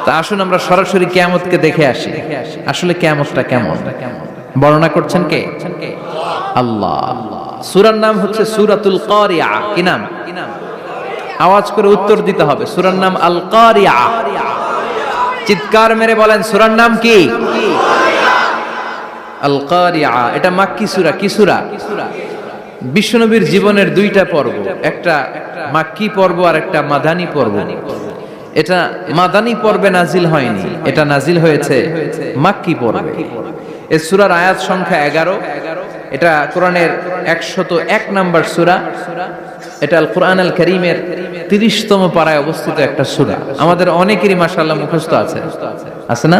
তা আসুন আমরা সরাসরি কিয়ামতকে দেখে আসি। আসলে কিয়ামতটা কেমন বর্ণনা করছেন কে? আল্লাহ। সূরার নাম হচ্ছে সূরাতুল কারিয়া। কি নাম? আওয়াজ করে উত্তর দিতে হবে। সূরার নাম আল কারিয়া। চিৎকার মেরে বলেন সূরার নাম কি? আল কারিয়া। এটা মাক্কি সূরা। কি সূরা? বিশ্বনবীর জীবনের দুইটা পর্ব, একটা মাক্কি পর্ব আর একটা মাদানী পর্ব। এটা মাদানী পর্বে নাজিল হয়নি, এটা নাজিল হয়েছে মাক্কি পর্বে। এই সূরার আয়াত সংখ্যা 11। এটা কোরআনের 101 নম্বর সূরা। এটা আল কোরআন আল কারীমের 30তম পারায় অবস্থিত একটা সূরা। আমাদের অনেকেরই মাশাআল্লাহ মুখস্থ আছে, আছে না?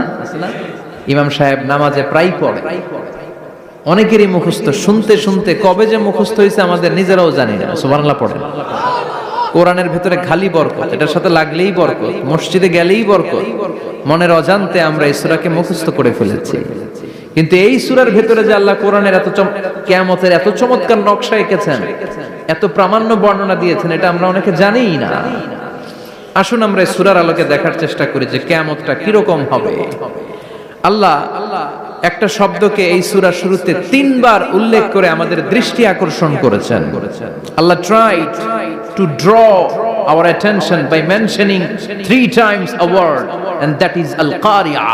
ইমাম সাহেব নামাজে প্রায় পড়ে, অনেকেরই মুখস্থ। শুনতে শুনতে কবে যে মুখস্থ হয়েছে আমাদের নিজেরাও জানি না। সুবহানাল্লাহ পড়ে। কোরআনের ভেতরে খালি বরকত, এটার সাথে লাগলেই বরকত, মসজিদে গেলেই বরকত। মনের অজান্তে আমরা এই সূরাকে মুখস্থ করে ফেলেছি। কিন্তু এই সূরার ভেতরে যে আল্লাহ কোরআনের এত কিয়ামতের এত চমৎকার নকশা এঁকেছেন, এত প্রামাণ্য বর্ণনা দিয়েছেন, এটা আমরা অনেকে জানিই না। আসুন আমরা এই সূরার আলোকে দেখার চেষ্টা করি যে কিয়ামতটা কিরকম হবে। আল্লাহ একটা শব্দকে এই সূরার শুরুতে 3 বার উল্লেখ করে আমাদের দৃষ্টি আকর্ষণ করেছেন। আল্লাহ tried to draw our attention by mentioning 3 times a word, and that is al-qari'ah.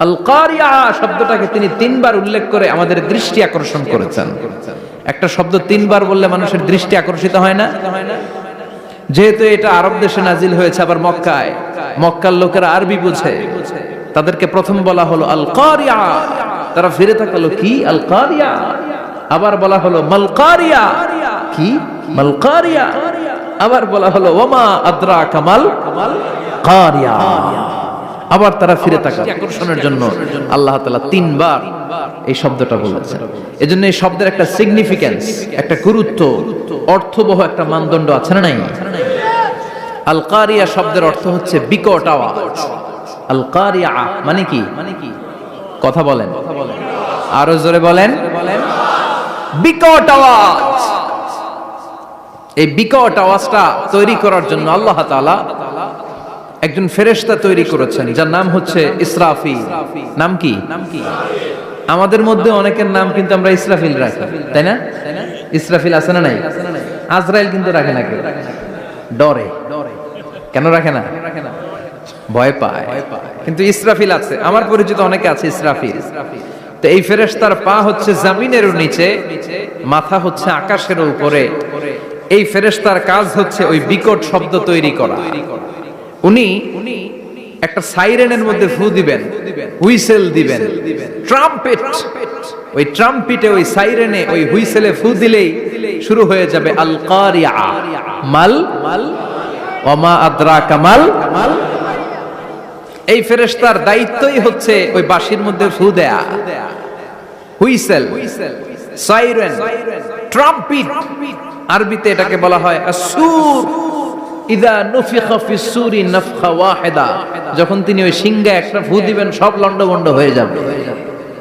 al-qari'ah শব্দটাকে তিনি 3 বার উল্লেখ করে আমাদের দৃষ্টি আকর্ষণ করেছেন। একটা শব্দ 3 বার বললে মানুষের দৃষ্টি আকর্ষিত হয় না? যেহেতু এটা আরব দেশে নাজিল হয়েছে, আবার মক্কায়, মক্কার লোকেরা আরবি বুঝে, তাদেরকে প্রথম বলা হলো আল কারিয়া। তারা ফিরে তাকালো, কি আল কারিয়া? আবার বলা হলো মাল কারিয়া। কি মাল কারিয়া? আবার বলা হলো ওমা আদরাকা মাল কারিয়া। আবার তারা ফিরে তাকালো। আকর্ষণের জন্য আল্লাহ তাআলা 3 বার এই শব্দটা বলেছেন। এজন্য এই শব্দের একটা সিগনিফিকেন্স, একটা গুরুত্ব, অর্থবহ একটা মানদণ্ড আছে না নাই? আল কারিয়া শব্দের অর্থ হচ্ছে বিকট আওয়াজ। আল কারিয়া মানে কি? কথা বলেন, আরো জোরে বলেন। বিকট আওয়াজ। এই বিকট আওয়াজটা তৈরি করার জন্য আল্লাহ তাআলা একজন ফেরেশতা তৈরি করেছেন, যার নাম হচ্ছে ইসরাফিল। নাম কি? আমাদের মধ্যে অনেকের নাম কিন্তু আমরা ইসরাফিল রাখি, তাই না? ইসরাফিল আছে না নাই? আজরাইল কিন্তু রাখে না কেউ, ডরে। কেন রাখে না? ভয় পায়। কিন্তু ইসরাফিল আছে, আমার পরিচিত অনেকে আছে ইসরাফিল। তো এই ফেরেশতার পা হচ্ছে জমিনের নিচে, মাথা হচ্ছে আকাশের উপরে। এই ফেরেশতার কাজ হচ্ছে ওই বিকট শব্দ তৈরি করা। উনি একটা সাইরেনের মধ্যে ফু দিবেন, হুইসেল দিবেন, ট্রাম্পেট। ওই ট্রাম্পিটে, ওই সাইরেনে, ওই হুইসেলে ফু দিলেই শুরু হয়ে যাবে আল কারিয়া। মাল ওমা আদরাকা মাল। এই ফেরেশতার দায়িত্বই হচ্ছে ওই বাঁশির মধ্যে ফু দেয়া। Whistle, siren, trumpet. আরবিতে এটাকে বলা হয় আসুর। ইযা নুফিখা ফিস সূরি নাফখা ওয়াহিদা। যখন তিনি ওই সিংহে একটা ফু দিবেন, সব লন্ডভন্ড হয়ে যাবে,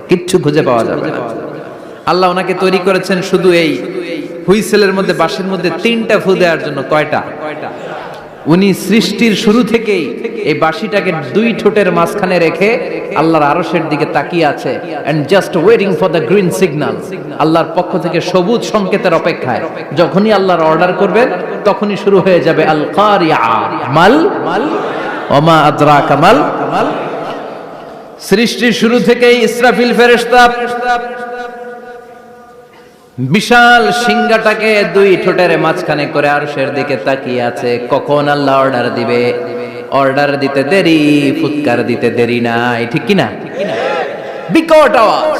কিচ্ছু খুঁজে পাওয়া যাবে না। আল্লাহ ওনাকে তৈরি করেছেন শুধু এই হুইসেলের মধ্যে, বাঁশির মধ্যে 3টা ফু দেওয়ার জন্য। কয়টা? উনি সৃষ্টির শুরু থেকেই এই বাঁশিটাকে 2 ঠোঁটের মাঝখানে রেখে আল্লাহর আরশের দিকে তাকিয়ে আছে, and just waiting for the green signal. আল্লাহর পক্ষ থেকে সবুজ সংকেতের অপেক্ষায়। যখনই আল্লাহর অর্ডার করবেন তখনই শুরু হয়ে যাবে আল কারিয়া। মাল ওমা আদরাকা মাল। সৃষ্টির শুরু থেকেই ইসরাফিল ফেরেশতা বিশাল সিংহাটাকে 2 ঠোঁটের মাঝখানে করে আরশের দিকে তাকিয়ে আছে, কখন আল্লাহ অর্ডার দিবে। অর্ডার দিতে দেরি, ফুৎকার দিতে দেরি নাই, ঠিক কি না? বিকট আওয়াজ,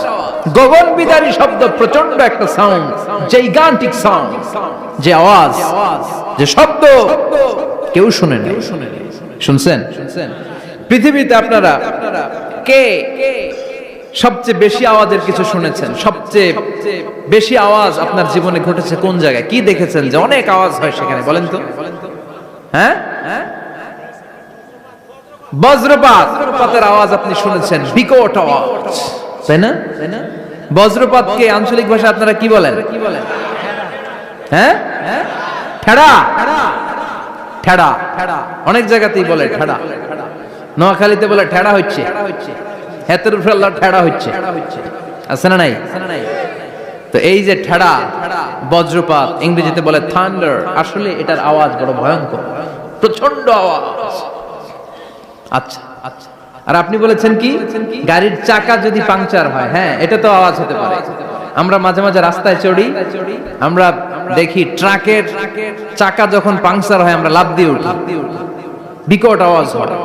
গগন বিদারী শব্দ, প্রচন্ড একটা সাউন্ড, জাইগান্টিক সাউন্ড। যে আওয়াজ, যে শব্দ কেউ শুনে নাই। শুনছেন? পৃথিবীতে আপনারা কে সবচেয়ে বেশি আওয়াজের কিছু শুনেছেন? সবচেয়ে বেশি আওয়াজ আপনার জীবনে ঘটেছে কোন জায়গায়? কি দেখেছেন যে অনেক আওয়াজ হয় সেখানে? বলেন তো। হ্যাঁ, বজ্রপাতের আওয়াজ আপনি শুনেছেন, বিকট আওয়াজ, তাই না? বজ্রপাতকে আঞ্চলিক ভাষায় আপনারা কি বলেন? হ্যাঁ, ঠেড়া। ঠেড়া অনেক জায়গাতেই বলে ঠেড়া। নোয়াখালীতে বলে ঠেড়া হচ্ছে, হাতের উপরে আল্লাহ ঠেড়া হচ্ছে, আছে না নাই? তো এই যে ঠেড়া, বজ্রপাত, ইংরেজিতে বলে থান্ডার, আসলে এটার আওয়াজ বড় ভয়ঙ্কর, প্রচন্ড আওয়াজ। আচ্ছা আচ্ছা, আর আপনি বলেছেন কি গাড়ির চাকা যদি পাংচার হয়, হ্যাঁ এটা তো আওয়াজ হতে পারে। আমরা মাঝে মাঝে রাস্তায় চড়ি, আমরা দেখি ট্রাকের চাকা যখন পাংচার হয় আমরা লাফ দিয়ে উঠি, বিকট আওয়াজ হয়,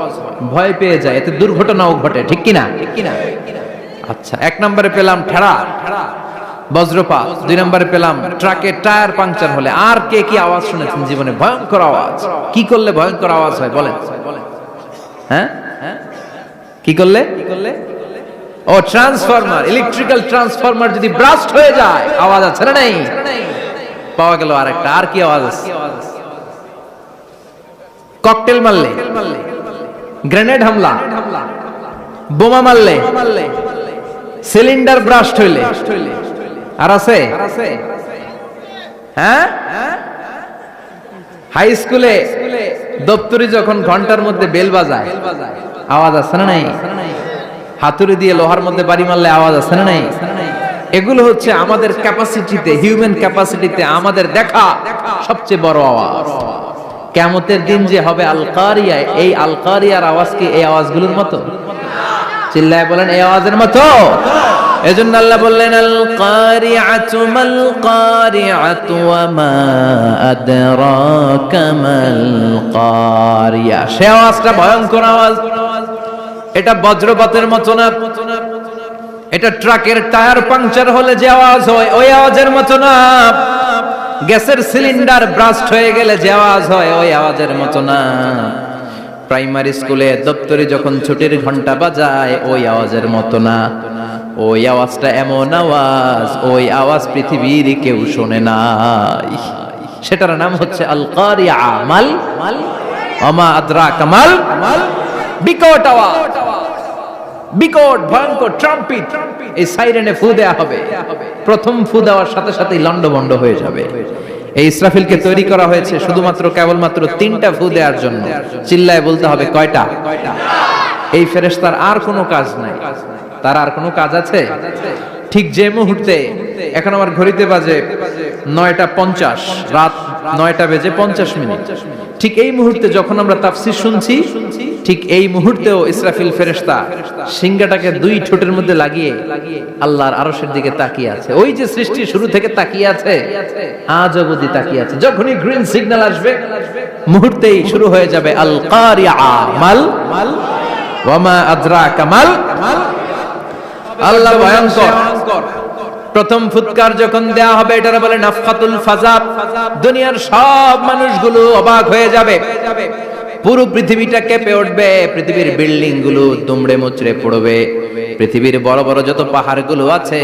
ভয় পেয়ে যায়, এতে দুর্ঘটনাও ঘটে, ঠিক কিনা? আচ্ছা, 1 নম্বরে পেলাম ঠেড়া, বজ্রপাত, 2 নম্বরে পেলাম ট্রাকের টায়ার পাংচার হলে। আর কে কি আওয়াজ শুনেছেন জীবনে? ভয়ঙ্কর আওয়াজ। কি করলে ভয়ঙ্কর আওয়াজ হয় বলেন? হ্যাঁ, কি করলে? ও ট্রান্সফরমার, ইলেকট্রিক্যাল ট্রান্সফরমার যদি ব্রাস্ট হয়ে যায় আওয়াজ আছে না নাই? পাওয়া গেল আরেকটা। আর কি আওয়াজ আছে? ককটেল মারলে, গ্রেনেড হামলা, বোমা মারলে, সিলিন্ডার ব্রাস্ট হইলে। আর আছে? হ্যাঁ, হাই স্কুলে দপ্তরি যখন ঘন্টার মধ্যে বেল বাজায় আওয়াজ আছে না নাই? হাতুড়ি দিয়ে লোহার মধ্যে বাড়ি মারলে আওয়াজ আছে না নাই? এগুলো হচ্ছে আমাদের ক্যাপাসিটিতে, হিউম্যান ক্যাপাসিটিতে আমাদের দেখা সবচেয়ে বড় আওয়াজ। কিয়ামতের দিন যে হবে আল কারিয়া, এই আল কারিয়ার আওয়াজ কি এই আওয়াজগুলোর মতো? চিল্লায় বলেন এই আওয়াজের মতো? এজন্য আল্লাহ বললেন আল কারিআতু মাল কারিআতু ওয়া মা আদরাকা মাল কারিয়া। সে আওয়াজটা ভয়ঙ্কর আওয়াজ, এটা বজ্রপাতের মতো না, এটা ট্রাকের টায়ার পাংচার হলে যে আওয়াজ হয় ওই আওয়াজের মতো না, গ্যাসের সিলিন্ডার ব্রাস্ট হয়ে গেলে যে আওয়াজ হয় ওই আওয়াজের মতো না, প্রাইমারি স্কুলে দপ্তরে যখন ছুটির ঘন্টা বাজায় ওই আওয়াজের মতো না। ওই আওয়াজটা এমন আওয়াজ, ওই আওয়াজ পৃথিবীর কেউ শোনে নাই। সেটার নাম হচ্ছে আল কারিয়া, মাল ওমা আদরাকা মাল, বিকট আওয়াজ, বিকট ভয়ঙ্কর ট্রাম্পিট। এই সাইরেনে ফু দেয়া হবে, প্রথম ফু দেওয়ার সাথে সাথেই লন্ডভন্ড হয়ে যাবে। এই ইসরাফিলকে তৈরি করা হয়েছে শুধুমাত্র কেবলমাত্র 3টা ফু দেওয়ার জন্য। চিল্লায় বলতে হবে কয়টা? এই ফেরেশতার আর কোনো কাজ নাই, তার আর কোনো কাজ আছে? ঠিক যে মুহূর্তে, এখন আমার ঘড়িতে বাজে 9:50, রাত 9:50, ঠিক এই মুহূর্তে যখন আমরা তাফসীর শুনছি, ঠিক এই মুহূর্তেও ইসরাফিল ফেরেশতা সিংহাটাকে 2 ঠোঁটের মধ্যে লাগিয়ে আল্লাহর আরশের দিকে তাকিয়ে আছে। ওই যে সৃষ্টি শুরু থেকে তাকিয়ে আছে, আজ অবধি তাকিয়ে আছে। যখনই গ্রিন সিগন্যাল আসবে মুহূর্তেই শুরু হয়ে যাবে আল কারিয়া, মাল ওয়া মা আদরাকা মাল। আল্লাহ ভয়ঙ্কর। প্রথম ফুৎকার যখন দেয়া হবে এটারে বলে নাফখাতুল ফাজা। দুনিয়ার সব মানুষগুলো অবাক হয়ে যাবে, পুরো পৃথিবীটা কেঁপে উঠবে, পৃথিবীর বিল্ডিং গুলো দুমড়ে মুচড়ে পড়বে, পৃথিবীর বড় বড় যত পাহাড়গুলো আছে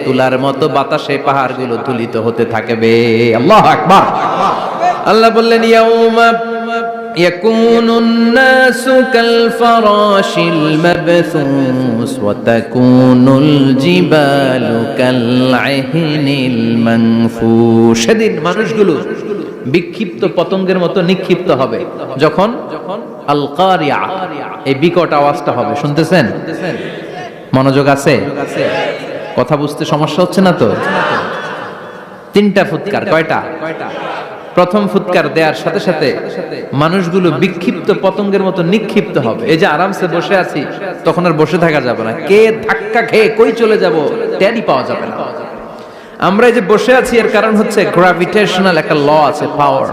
তুলার মতো বাতাসে পাহাড়গুলো তুলিত হতে থাকবে। আল্লাহু আকবার। আল্লাহ বললেন ইয়াউমা ইয়াকুনুন নাসু কাল ফারাশিল মাবথুস ওয়া তাকুনুল জিবালু কাল আহিনিল মানফুশ। সেদিন মানুষগুলো বিক্ষিপ্ত পতঙ্গের মতো নিক্ষিপ্ত হবে যখন আল কারিয়া, এই বিকট আওয়াজটা হবে। শুনতেছেন? মনোযোগ আছে? কথা বুঝতে সমস্যা হচ্ছে না তো? 3টা ফুৎকার। কয়টা? প্রথম ফুৎকার দেওয়ার সাথে সাথে মানুষগুলো বিক্ষিপ্ত পতঙ্গের মতো নিক্ষিপ্ত হবে। এই যে আরামসে বসে আছি, তখন আর বসে থাকা যাবে না, কে ধাক্কা খেয়ে কই চলে যাব টেরই পাওয়া যাবে না। আমরা এই যে বসে আছি এর কারণ হচ্ছে গ্র্যাভিটেশনাল একটা ল আছে, পাওয়ার।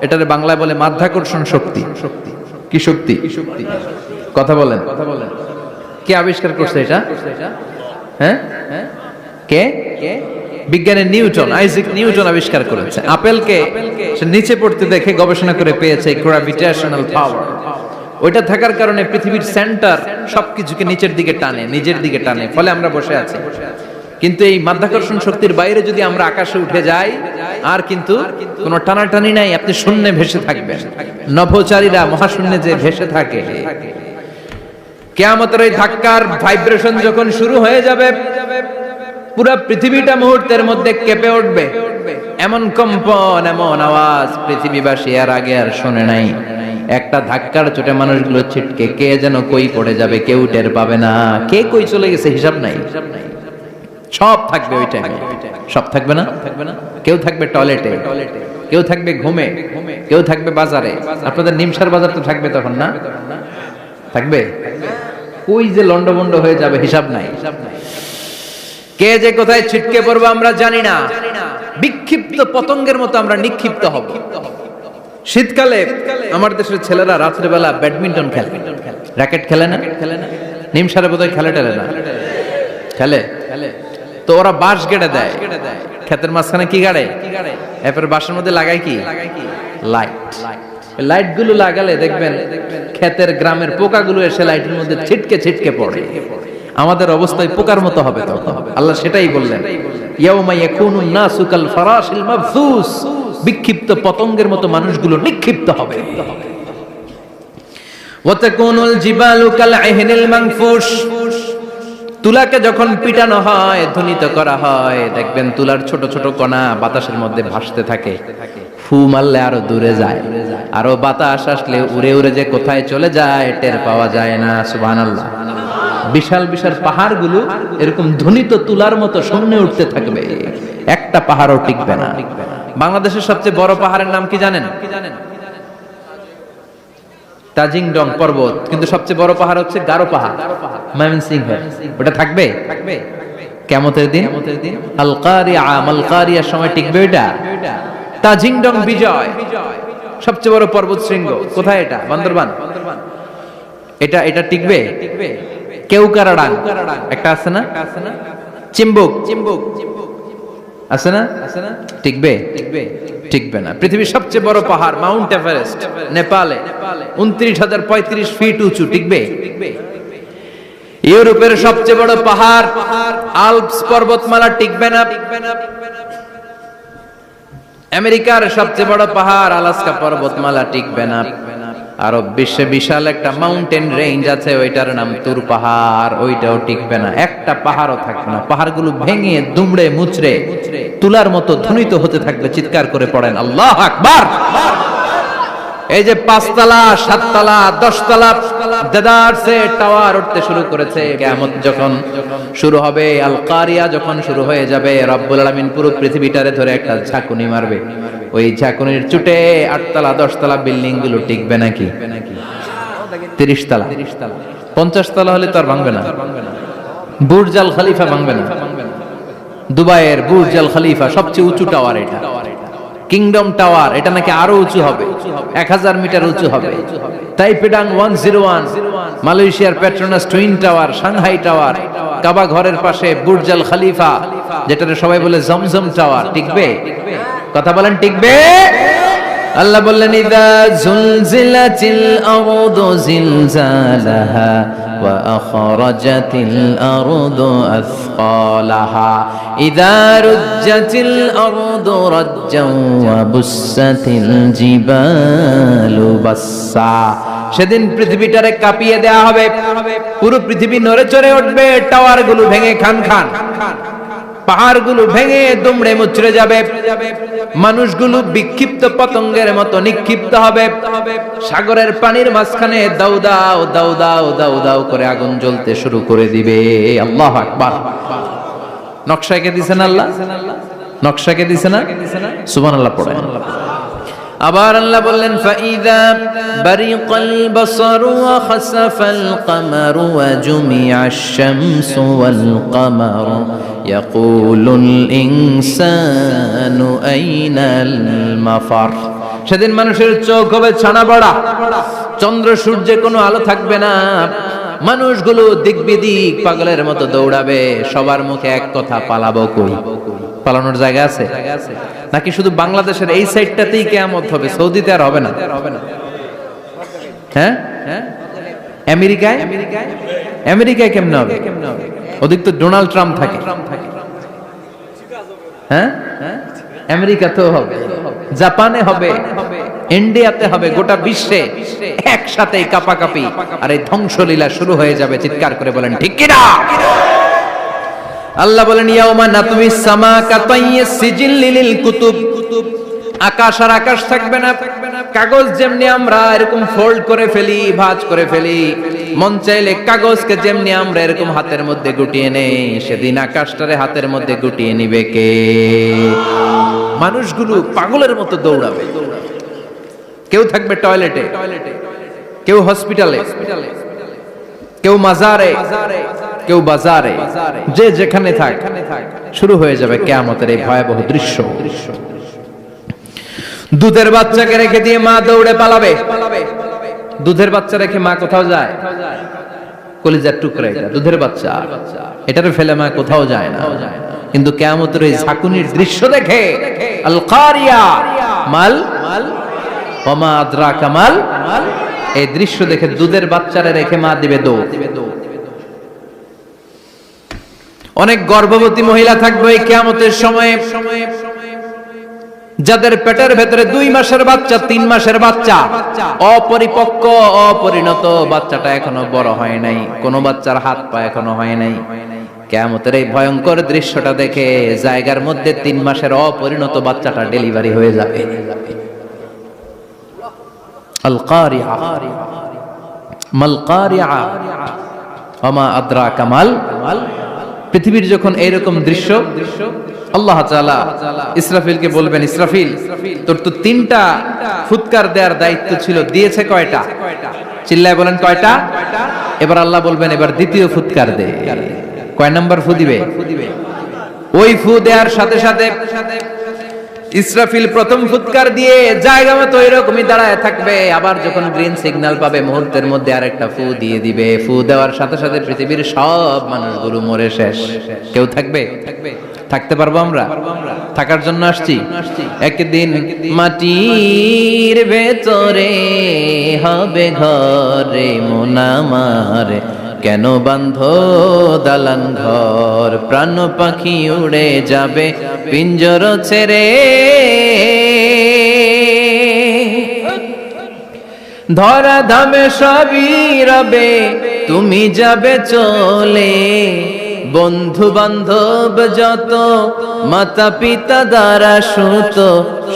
এটারে বাংলায় বলে মাধ্যাকর্ষণ শক্তি। কি শক্তি? কথা বলেন। কে আবিষ্কার করছে এটা? হ্যাঁ, কে? বিজ্ঞানের নিউটন, আইজাক নিউটন আবিষ্কার করেছে। আপেলকে সে নিচে পড়তে দেখে গবেষণা করে পেয়েছে গ্র্যাভিটেশনাল পাওয়ার। ওইটা থাকার কারণে পৃথিবীর সেন্টার সবকিছুকে নিচের দিকে টানে, নিজের দিকে টানে, ফলে আমরা বসে আছি। কিন্তু এই মাধ্যাকর্ষণ শক্তির বাইরে যদি আমরা আকাশে উঠে যাই, আর কিন্তু কোনো টানাটানি নাই, আপনি শূন্যে ভেসে থাকবেন। নভোচারীরা মহাশূন্যে যে ভেসে থাকে, কিয়ামতের এই ধাক্কার ভাইব্রেশন যখন শুরু হয়ে যাবে, পুরো পৃথিবীটা মুহূর্তের মধ্যে কেঁপে উঠবে। এমন কম্পন, এমন আওয়াজ পৃথিবীবাসী এর আগে আর শোনে নাই। একটা ধাক্কার চোটে মানুষগুলো ছিটকে কে যেন কই পড়ে যাবে, কেউ টের পাবে না। কে কই চলে গেছে হিসাব নাই। সব থাকবে ওই টাইমে, সব থাকবে না। কেউ থাকবে টয়লেটে, কেউ থাকবে ঘুমে, কেউ থাকবে বাজারে। আপনাদের নিমসার বাজার তো থাকবে তখন, না থাকবে? কই যে লন্ডভন্ড হয়ে যাবে হিসাব নাই। কে যে কোথায় ছিটকে পড়বো আমরা জানি না। বিক্ষিপ্ত পতঙ্গের মতো আমরা নিক্ষিপ্ত হব। শীতকালে আমার দেশের ছেলেরা রাত্রেবেলা ব্যাডমিন্টন খেলে, র্যাকেট খেলে না? নিমসারে বোধহয় খেলে টেলে না, খেলে। তো ওরা বাঁশ গেড়ে দেয়, ক্ষেতের মাঝখানে কি গাড়ে, এরপর বাঁশের মধ্যে লাগায় কি, লাইট। লাইট গুলো লাগালে দেখবেন ক্ষেতের গ্রামের পোকাগুলো এসে লাইটের মধ্যে ছিটকে ছিটকে পড়ে। আমাদের অবস্থায় পোকার মতো হবে তখন। আল্লাহ সেটাই বললেন, ইয়াউমা ইয়াকুনুন নাসু কাল ফারাশিল মাবসুস, বিক্ষিপ্ত পতঙ্গের মতো মানুষগুলো নিক্ষিপ্ত হবে। ওয়া তাকুনুল জিবালু কাল আহিনিল মানফুশ, তুলাকে যখন পিটানো হয়, ধ্বনিত করা হয়, দেখবেন তুলার ছোট ছোট কণা বাতাসের মধ্যে ভাসতে থাকে। ফু মারলে আরো দূরে যায়, আরো বাতাস আসলে উড়ে উড়ে যে কোথায় চলে যায় টের পাওয়া যায় না। সুবহানাল্লাহ। বিশাল বিশাল পাহাড়গুলো এরকম ধ্বনিত তুলার মতো শূন্যে উঠতে থাকবে, একটা পাহাড়ও টিকবে না। বাংলাদেশের সবচেয়ে বড় পাহাড়ের নাম কি জানেন? তাজিংডং পর্বত। কিন্তু সবচেয়ে বড় পাহাড় হচ্ছে গারো পাহাড়, ময়মনসিংহ। ওটা থাকবে কিয়ামতের দিন। আল কারিয়া, মাল কারিয়ার সময় টিকবে ওটা। তাজিংডং বিজয় সবচেয়ে বড় পর্বত শৃঙ্গ। কোথায় এটা? বান্দরবান। এটা টিকবে? কেউকারাডাং একটা আছে না? চিম্বুক আছে না? টিকবে? টিকবে না। পৃথিবীর সবচেয়ে বড় পাহাড় মাউন্ট এভারেস্ট নেপালে 29,035 ফিট উঁচু, টিকবে? ইউরোপের সবচেয়ে বড় পাহাড় আল্পস পর্বতমালা, টিকবে না। আমেরিকার সবচেয়ে বড় পাহাড় আলাস্কা পর্বতমালা, টিকবে না। আরব বিশ্বে বিশাল একটা মাউন্টেন রেঞ্জ আছে, ওইটার নাম তুর পাহাড়, ওইটাও টিকবে না। একটা পাহাড়ও থাকবে না। পাহাড়গুলো ভেঙে দুমড়ে মুচড়ে তুলার মতো ধ্বনিত হতে থাকবে। চিৎকার করে পড়েন আল্লাহু আকবার। এই যে 5 তলা 7 তলা 10 তলা দেদারসে টাওয়ার উঠতে শুরু করেছে, কিয়ামত যখন শুরু হবে, আল কারিয়া যখন শুরু হয়ে যাবে, রব্বুল আলামিন পুরো পৃথিবীটারে ধরে একটা ঝাঁকুনি মারবে। ওই ঝাঁকুনির চুটে 8 তলা 10 তলা বিল্ডিং গুলো টিকবে নাকি? 30 তলা 50 তলা হলে তো আর ভাঙবে না। বুর্জ আল খলিফা ভাঙবে না। দুবাইয়ের বুর্জ আল খলিফা সবচেয়ে উঁচু টাওয়ার এটা। কিংডম টাওয়ার, এটা নাকি আরো উঁচু হবে, 1000 মিটার উঁচু হবে। তাইপেডাং 101, মালয়েশিয়ার Petronas twin tower, Shanghai tower, Kaaba ঘরের পাশে বুর্জ আল খলিফা, যেটা সবাই বলে জমজম টাওয়ার, টিকবে? কথা বলেন, টিকবে? আল্লাহ বললেন, ইযা জুলজিলাতিল আরদু জিলজালাহা ওয়া আখরাজাতিল আরদু আসকালাহা ইযা রুজ্জাতিল আরদু রাজ্জান ওয়া বুসাতিল জিবালু বাসসা। সেদিন পৃথিবীটারে কাঁপিয়ে দেয়া হবে, পুরো পৃথিবী নড়ে চড়ে উঠবে, টাওয়ারগুলো ভেঙে খান খান, পাহাড়গুলো ভেঙে দুমড়ে মুচড়ে যাবে, মানুষগুলো বিক্ষিপ্ত পতঙ্গের মতো নিক্ষিপ্ত হবে। সাগরের পানির মাঝখানে দাউ দাউ দাউ দাউ দাউ দাউ করে আগুন জ্বলতে শুরু করে দিবে। আল্লাহু আকবার। নকশা কে দিছেন আল্লাহ? নকশা কে দিছেন না? সুবহানাল্লাহ পড়েন। আবার আল্লাহ বললেন, ফাইদা বারিকাল বাসারু ওয়া খাসাফাল কামারু ওয়া জুমিআশ শামসু ওয়াল কামারু ইয়াকুলুল ইনসানু আইনাল মাফার। সেদিন মানুষের চোখ হবে ছানা বড়া, চন্দ্র সূর্যে কোনো আলো থাকবে না, মানুষগুলো দিক বিদিক পাগলের মতো দৌড়াবে, সবার মুখে এক কথা, পালাবো কই? পালানোর জায়গা আছে নাকি শুধু বাংলাদেশের এই সাইডটাতেই কিয়ামত হবে? সৌদিতে আর হবে না? হ্যাঁ, আমেরিকায়? আমেরিকায় কেমনে হবে? ওদিক তো ডোনাল্ড ট্রাম্প থাকে। হ্যাঁ, আমেরিকাতেও হবে, জাপানে হবে, ইন্ডিয়াতে হবে, গোটা বিশ্বে একসাথে কাপাকাপি আর এই ধ্বংসলীলা শুরু হয়ে যাবে। চিৎকার করে বলেন ঠিক কিনা? আল্লাহ বলেন, ইয়াউমা নাতমিস সামা কাতাইয়িস সিজিল লিল কুতুব। আকাশ আর আকাশ থাকবে না, কাগজ যেমনি আমরা এরকম ফোল্ড করে ফেলি, ভাঁজ করে ফেলি, মন চাইলে কাগজকে যেমনি আমরা এরকম হাতের মধ্যে গুটিয়ে নেই, সেদিন আকাশটারে হাতের মধ্যে গুটিয়ে নিবে কে? মানুষগুলো পাগলের মতো দৌড়াবে। কেউ থাকবে টয়লেটে, কেউ হসপিটালে, কেউ মাজারে, কেউ বাজারে, যে যেখানে থাক, শুরু হয়ে যাবে কিয়ামতের এই ভয়াবহ দৃশ্য। দুধের বাচ্চাকে রেখে দিয়ে মা দৌড়ে পালাবে। দুধের বাচ্চা রেখে মা কোথাও যায়? কলিজার টুকরা এটা, দুধের বাচ্চা, এটারে ফেলে মা কোথাও যায় না। কিন্তু কিয়ামতের এই ঝাঁকুনির দৃশ্য দেখে আল কারিয়া মাল ওয়া মা আদরাকা মাল, এই দৃশ্য দেখে দুধের বাচ্চারে রেখে মা দিবে দৌড়। অনেক গর্ভবতী মহিলা থাকবে এই কিয়ামতের সময়ে, যাদের পেটের ভেতরে 2 মাসের বাচ্চা, 3 মাসের বাচ্চা, অপরিপক্ক অপরিণত, বাচ্চাটা এখনো বড় হয় নাই, কোন বাচ্চার হাত পা এখনো হয় নাই। কিয়ামতের এই ভয়ঙ্কর দৃশ্যটা দেখে জায়গার মধ্যে 3 মাসের অপরিণত বাচ্চাটা ডেলিভারি হয়ে যাবে। আল কারিয়া মাল কারিয়া ওয়া মা আদরাকা মাল। পৃথিবীর যখন এইরকম দৃশ্য, আল্লাহ তাআলা ইসরাফিলকে বলবেন, ইসরাফিল তোর তো 3টা ফুৎকার দেওয়ার দায়িত্ব ছিল, দিয়েছে কয়টা? চিল্লায় বলেন কয়টা? এবার আল্লাহ বলবেন, এবার দ্বিতীয় ফুৎকার দে। কয় নাম্বার ফু দিবে? ওই ফু দেওয়ার সাথে সাথে ইসরাফিল প্রথম ফুৎকার দিয়ে জায়গা মতো এরকমই দাঁড়ায় থাকবে। আবার যখন গ্রিন সিগন্যাল পাবে মুহূর্তের মধ্যে আরেকটা ফু দিয়ে দিবে। ফু দেওয়ার সাথে সাথে পৃথিবীর সব মানুষগুলো মরে শেষ। কেউ থাকবে? থাকতে পারবো আমরা? থাকার জন্য আসছি। একদিন মাটির ভেতরে হবে ঘরে মন আমার, কেন বান্ধ দালান ঘর, প্রাণ পাখি উড়ে যাবে পিঞ্জর ছেড়ে, ধরা ধামে সবই রবে তুমি যাবে চলে, বন্ধু বান্ধব যত মাতা পিতা দ্বারা সুত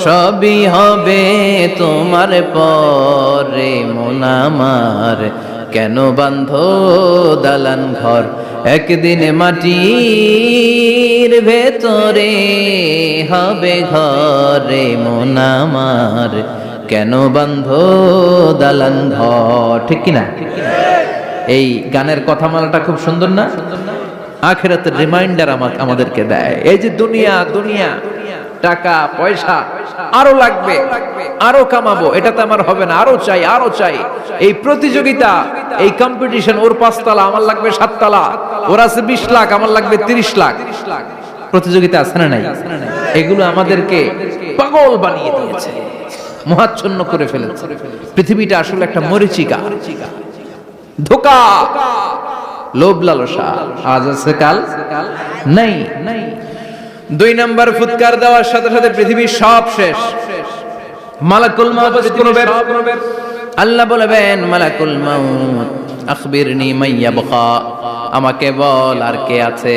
সবই হবে তোমার পরে মন আমার, কেন বান্ধ দালান ঘর, একদিন মাটির ভেতরে হবে ঘরে মন আমার, কেন বান্ধ দালান ঘর। ঠিক কিনা? এই গানের কথামালাটা খুব সুন্দর না? আখিরাতের রিমাইন্ডার আমাদেরকে দেয়। এই যে দুনিয়া, দুনিয়া টাকা পয়সা আরো লাগবে, আরো কামাবো, এটাতে আমার হবে না, আরো চাই, আরো চাই। এই প্রতিযোগিতা, এই কম্পিটিশন, ওর 5 তলা আমার লাগবে 7 তলা, ওর আছে 20 লাখ আমার লাগবে 30 লাখ, প্রতিযোগিতা আছে না নাই? এগুলো আমাদেরকে পাগল বানিয়ে দিয়েছে, মোহাচ্ছন্ন করে ফেলেছে। পৃথিবীটা আসলে একটা মরীচিকা, ধোঁকা, লোভ লালসা, আজ আছে কাল নাই। 2 নাম্বার ফুৎকার দেওয়ার সাথে সাথে পৃথিবীর সব শেষ। মালাকুল মাউত করবে, আল্লাহ বলবেন মালাকুল মাউত আখবিরনি মাইয়াবকা, আমাকে বল আর কে আছে।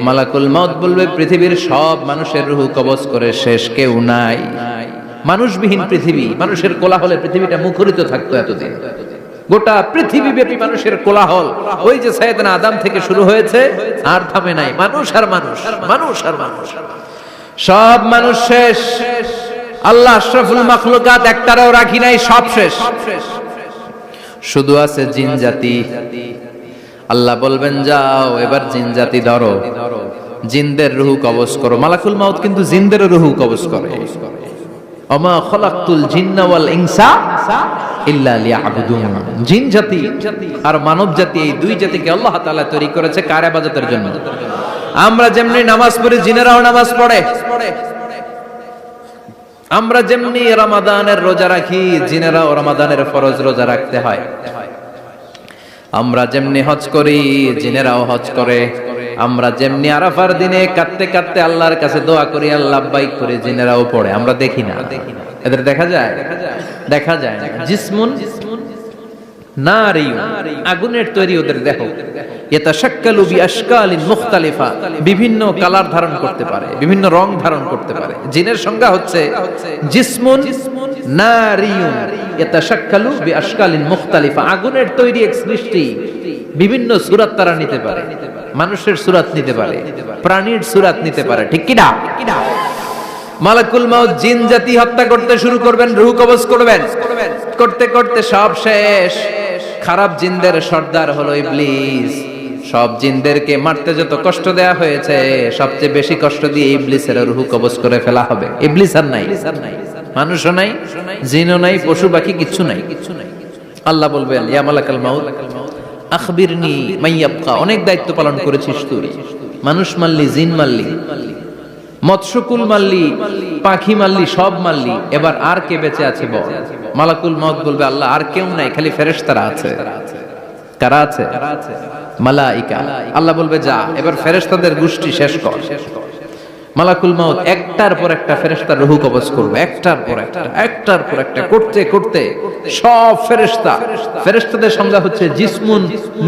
মালাকুল মাউত বলবে পৃথিবীর সব মানুষের রূহ কবজ করে শেষ, কেউ নাই। মানুষবিহীন পৃথিবী, মানুষের কোলাহলে পৃথিবীটা মুখরিত থাকতো এতদিন। গোটা পৃথিবী ব্যাপী মানুষের কোলাহল, ওই যে সাইয়েদনা আদম থেকে শুরু হয়েছে, আর থামে নাই। মানুষ আর মানুষ, মানুষ আর মানুষ, সব মানুষ শেষ। আল্লাহ আশরাফুল মাখলুকাত একটারও রাখি নাই, সব শেষ। শুধু আছে জিন জাতি। আল্লাহ বলবেন যাও এবার জিন জাতি ধরো, জিনদের রূহ কবজ করো। মালাকুল মাউত কিন্তু জিনদের রূহ কবজ করে। ওমা খলাকতুল জিন্না ওয়াল ইনসা ইল্লা লিয়াবুদুন। জিন জাতি আর মানব জাতি, এই 2 জাতিকে আল্লাহ তাআলা তৈরি করেছে কার ইবাদতের জন্য। আমরা যেমনি নামাজ পড়ি, জিনেরাও নামাজ পড়ে। আমরা যেমনি রমাদানের রোজা রাখি, জিনেরাও রমাদানের ফরজ রোজা রাখতে হয়। আমরা যেমনি হজ করি, জিনেরাও হজ করে। আমরা যেমনি আরাফার দিনে কাঁদতে কাঁদতে আল্লাহর কাছে দোয়া করি, আল্লাহ লাব্বাইক করে, জিনেরাও পড়ে। আমরা দেখি না, এদের দেখা যায়? দেখা যায় না। জিসমুন নারিয়ুন, আগুনের তৈরি ওদের দেহ। ইয়াতাশাক্কালু বিআশকালিন মুখতালিফা, বিভিন্ন কালার ধারণ করতে পারে, বিভিন্ন রং ধারণ করতে পারে। জিনের সংজ্ঞা হচ্ছে জিসমুন নারিয়ুন ইয়াতাশাক্কালু বিআশকালিন মুখতালিফা, আগুনের তৈরি এক সৃষ্টি, বিভিন্ন সূরত তারা নিতে পারে, মানুষের সূরত নিতে পারে, প্রাণীর সূরত নিতে পারে, ঠিক কি না? মালাকুল মাউত জিন জাতি হত্যা করতে শুরু করবেন, রূহ কবজ করবেন, করতে করতে সব শেষ। খারাপ জিনদের সর্দার হলো ইবলিস। সব জিনদেরকে মারতে যত কষ্ট দেয়া হয়েছে, সবচেয়ে বেশি কষ্ট দিয়ে ইবলিসের রূহ কবজ করে ফেলা হবে। ইবলিস আর নাই, মানুষও নাই, জিনও নাই, পশু পাখি কিচ্ছু নাই। আল্লাহ বলবেন ইয়া মালাকাল মাউত আখবিরনি মাইয়াবকা, অনেক দায়িত্ব পালন করেছিস তুই, মানুষ মারলি, জিন মারলি, মৎস্যকুল মারলি, পাখি মারলি, সব মারলি, এবার আর কে বেঁচে আছে বল। মালাকুল মাউত বলবে আল্লাহ আর কেউ নাই, খালি ফেরেশতারা আছে। কারা আছে? মালাইকা। আল্লাহ বলবে যা এবার ফেরেশতাদের গোষ্ঠী শেষ কর। মালাকুল মাউত একটার পর একটা ফেরেশতার রূহ কবজ করবে, একটার পর একটা, একটার পর একটা করতে করতে সব ফেরেশতা, ফেরেশতাদের সংজ্ঞা হচ্ছে জিসমুন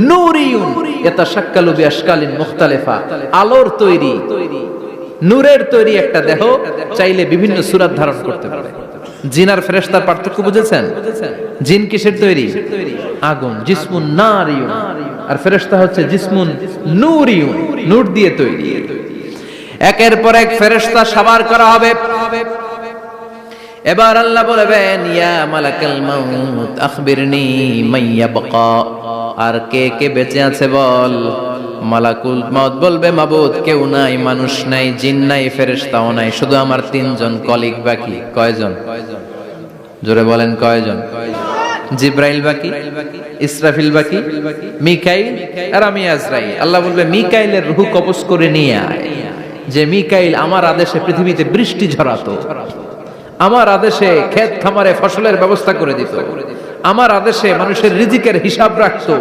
নূরিয়ুন ইয়াতাশাক্কালু বিআশকালিন মুখতালিফা, আলোর তৈরি, নূরের তৈরি একটা দেহ, চাইলে বিভিন্ন সূরত ধারণ করতে পারে। জিন আর ফেরেশতার পার্থক্য বুঝেছেন? জিন কিসের তৈরি? আগুন, জিসমুন নারিয়ুন, আর ফেরেশতা হচ্ছে জিসমুন নূরিয়ুন, নূর দিয়ে তৈরি। একের পর এক ফেরেশতা সাবার করা হবে। এবার আল্লাহ বলবেন ইয়া মালাকাল মাউত আখবিরনি মাইয়াবকা, আর কে কে বেঁচে আছে বল। মালাকুল মাউত বলবে মাবুদ কেউ নাই, মানুষ নাই, জিন নাই, ফেরেশতাও নাই, শুধু আমার তিনজন কলিগ বাকি। কয়জন? জোরে বলেন কয়জন? জিব্রাইল বাকি, ইসরাফিল বাকি, মিকাইল আর আমি আজরাইল। আল্লাহ বলবে মিকাইলের রূহ কবজ করে নিয়ে আয়। যে মিকাইল আমার আদেশে পৃথিবীতে বৃষ্টি ঝরাতো, আমার আদেশে ক্ষেত খামারে ফসলের ব্যবস্থা করে দিত, আমার আদেশে মানুষের রিজিকের হিসাব রাখতো,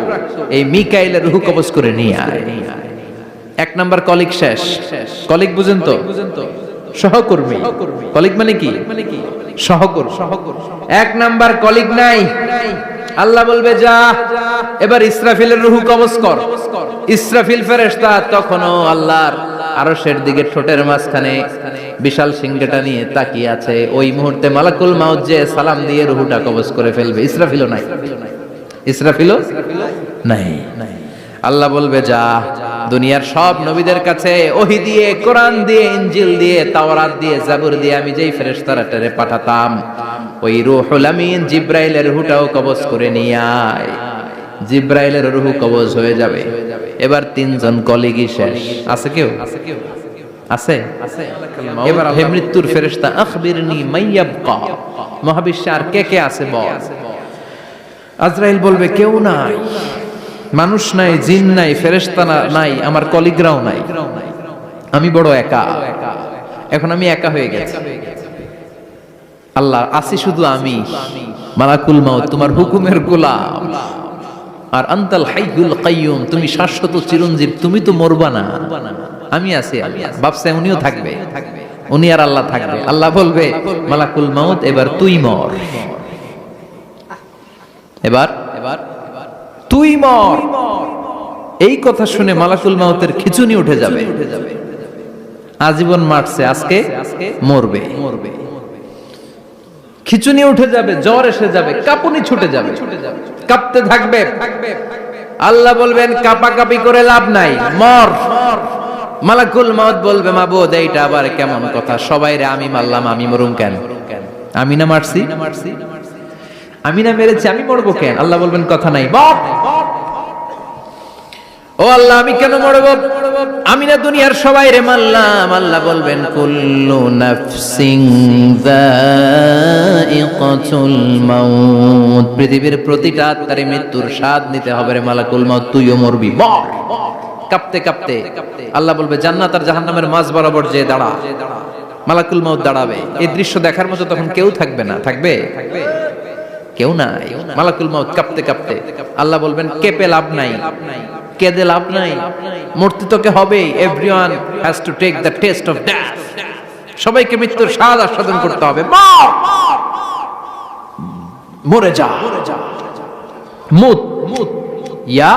এই মিকাইলের রূহ কবজ করে নিয়ে আয়। এক নাম্বার কলিগ শেষ। কলিগ বুঝেন তো? সহকর্মী। কলিগ মানে কি? সহকর্মী। এক নাম্বার কলিগ নাই। আল্লাহ বলবে যা এবার ইসরাফিলের রূহ কবজ কর। ইসরাফিল ফেরেশতা তখনও আল্লাহর আরশের দিকে ঠোঁটের মাঝখানে বিশাল সিংহটা নিয়ে তাকিয়ে আছে। ওই মুহূর্তে মালাকুল মাউত যে সালাম দিয়ে রূহটা কবজ করে ফেলবে। ইসরাফিলও নাই, ইসরাফিলও নাই। আল্লাহ বলবে যা দুনিয়ার সব নবীদের কাছে ওহী দিয়ে, কোরআন দিয়ে, ইনজিল দিয়ে, তাওরাত দিয়ে, জাবুর দিয়ে আমি যেই ফেরেশতারে পাঠাতাম, ওই রূহুল আমিন জিব্রাইলের রূহটাও কবজ করে নিয়ে আয়। জিব্রাইলের রূহ কবজ হয়ে যাবে। এবার তিনজন কলিগই শেষ। আছে কেউ? আছে? এবার হে মৃত্যুর ফেরেশতা আখবিরনি মাইয়াবকা, মহাবিশ্বে আর কে কে আছে বল। আজরাইল বলবে কেউ নাই, মানুষ নাই, জিন নাই, ফেরেশতা নাই, আমার কলিগরাও নাই, আমি বড় একা। এখন আমি একা হয়ে গেছি। আল্লাহ আসি শুধু আমি। মালাকুল মাউত তোমার হুকুমের গোলাম, আর আনতাল হাইয়ুল কাইয়ুম, তুমি শাশ্বত চিরঞ্জীব, তুমি তো মরবা না, আমি আছি। ভাবছে উনিও থাকবে, উনি আর আল্লাহ থাকবে। আল্লাহ বলবে মালাকুল মাউত এবার তুই মর, এবার তুই মর। এই কথা শুনে মালাকুল মাউতের খিচুনি উঠে যাবে। আজীবন মারছে, আজকে মরবে। খিচুনি উঠে যাবে, জ্বর এসে যাবে, কাঁপুনি ছুটে যাবে, কাঁপতে থাকবে। আল্লাহ বলবেন কাঁপাকাঁপি করে লাভ নাই, মর। মালাকুল মাউত বলবে মাবুদ এইটা আবার কেমন কথা, সবাই রে আমি মারলাম, আমি মরুম কেন? আমি না মারছি, আমি না মেরেছি, আমি মরবো কেন? আল্লাহ বলবেন কথা নাই, মর। ও আল্লাহ আমি কেন মরব? আমি না দুনিয়ার সবাই রে মারলাম। আল্লাহ বলবেন কুল্লু নাফসিন যায়িকাতুল মাউত, পৃথিবীর প্রতিটা আত্মার মৃত্যুর স্বাদ নিতে হবে রে মালাকুল মাউত, তুইও মরবি, মর। কাঁপতে কাঁপতে আল্লাহ বলবে জান্নাত আর জাহান্নামের মাঝ বরাবর যে দাঁড়া। মালাকুল মাউত দাঁড়াবে। এই দৃশ্য দেখার মতো তখন কেউ থাকবে না। থাকবে? কেউ নাই। মালাকুল মাউত কাঁপতে কাঁপতে আল্লাহ বলবেন কেঁপে লাভ নাই, কেঁদে লাভ নাই, মরতে তোকে হবে। Everyone has to take the taste of death, সবাইকে মৃত্যুর স্বাদ আস্বাদন করতে হবে। মরে যা, মুত ইয়া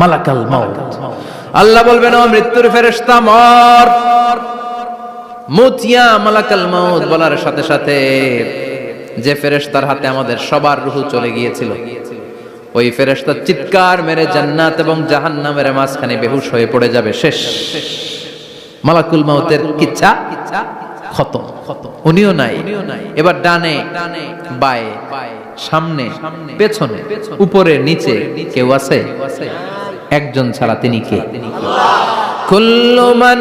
মালাকাল মাউত। আল্লাহ বলবেন ও মৃত্যুর ফেরেশতা মর, মুত ইয়া মালাকাল মাউত বলার সাথে সাথে যে ফেরেশতার হাতে আমাদের সবার রূহ চলে গিয়েছিল, ওই ফেরেশতা চিৎকার মেরে জান্নাত এবং জাহান্নামের মাঝখানে বেহুশ হয়ে পড়ে যাবে, শেষ। মালাকুল মাউতের কিচ্ছা খতম, উনিও নাই। এবার ডানে বায়ে সামনে পেছনে উপরে নিচে কেউ আছে? একজন ছাড়া, তিনি কে? কুল্লু মান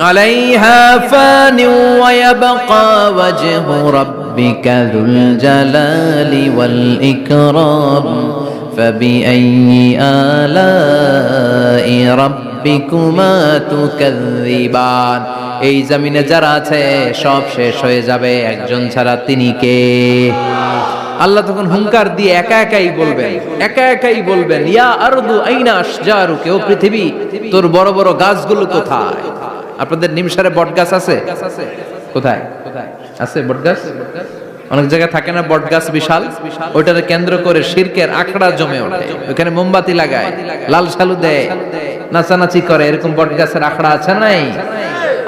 আলাইহা ফানি ওয়া ইয়াবকা ওয়াজহু রাব্বিকা যুল জালালি ওয়াল ইকরাম ফাবিআইয়ি আলাই রাব্বিকুমা তুকাযযিবান। এই জমিনে যারা আছে সব শেষ হয়ে যাবে, একজন ছাড়া, তিনি কে? আল্লাহ তখন হুঙ্কার দিয়ে একা একাই বলবেন ইয়া আরদু আইনা আশজারুকা, ও পৃথিবী তোর বড় বড় গাছগুলো কোথায়? আপনাদের নিমসারে বট গাছ আছে? কোথায় আছে বট গাছ? অনেক জায়গায় থাকে না বট গাছ বিশাল, ওইটাকে কেন্দ্র করে শিরকের আখড়া জমে ওঠে, ওখানে মোমবাতি লাগায়, লাল সালু দেয়, নাচানাচি করে, এরকম বট গাছের আখড়া আছে নাই?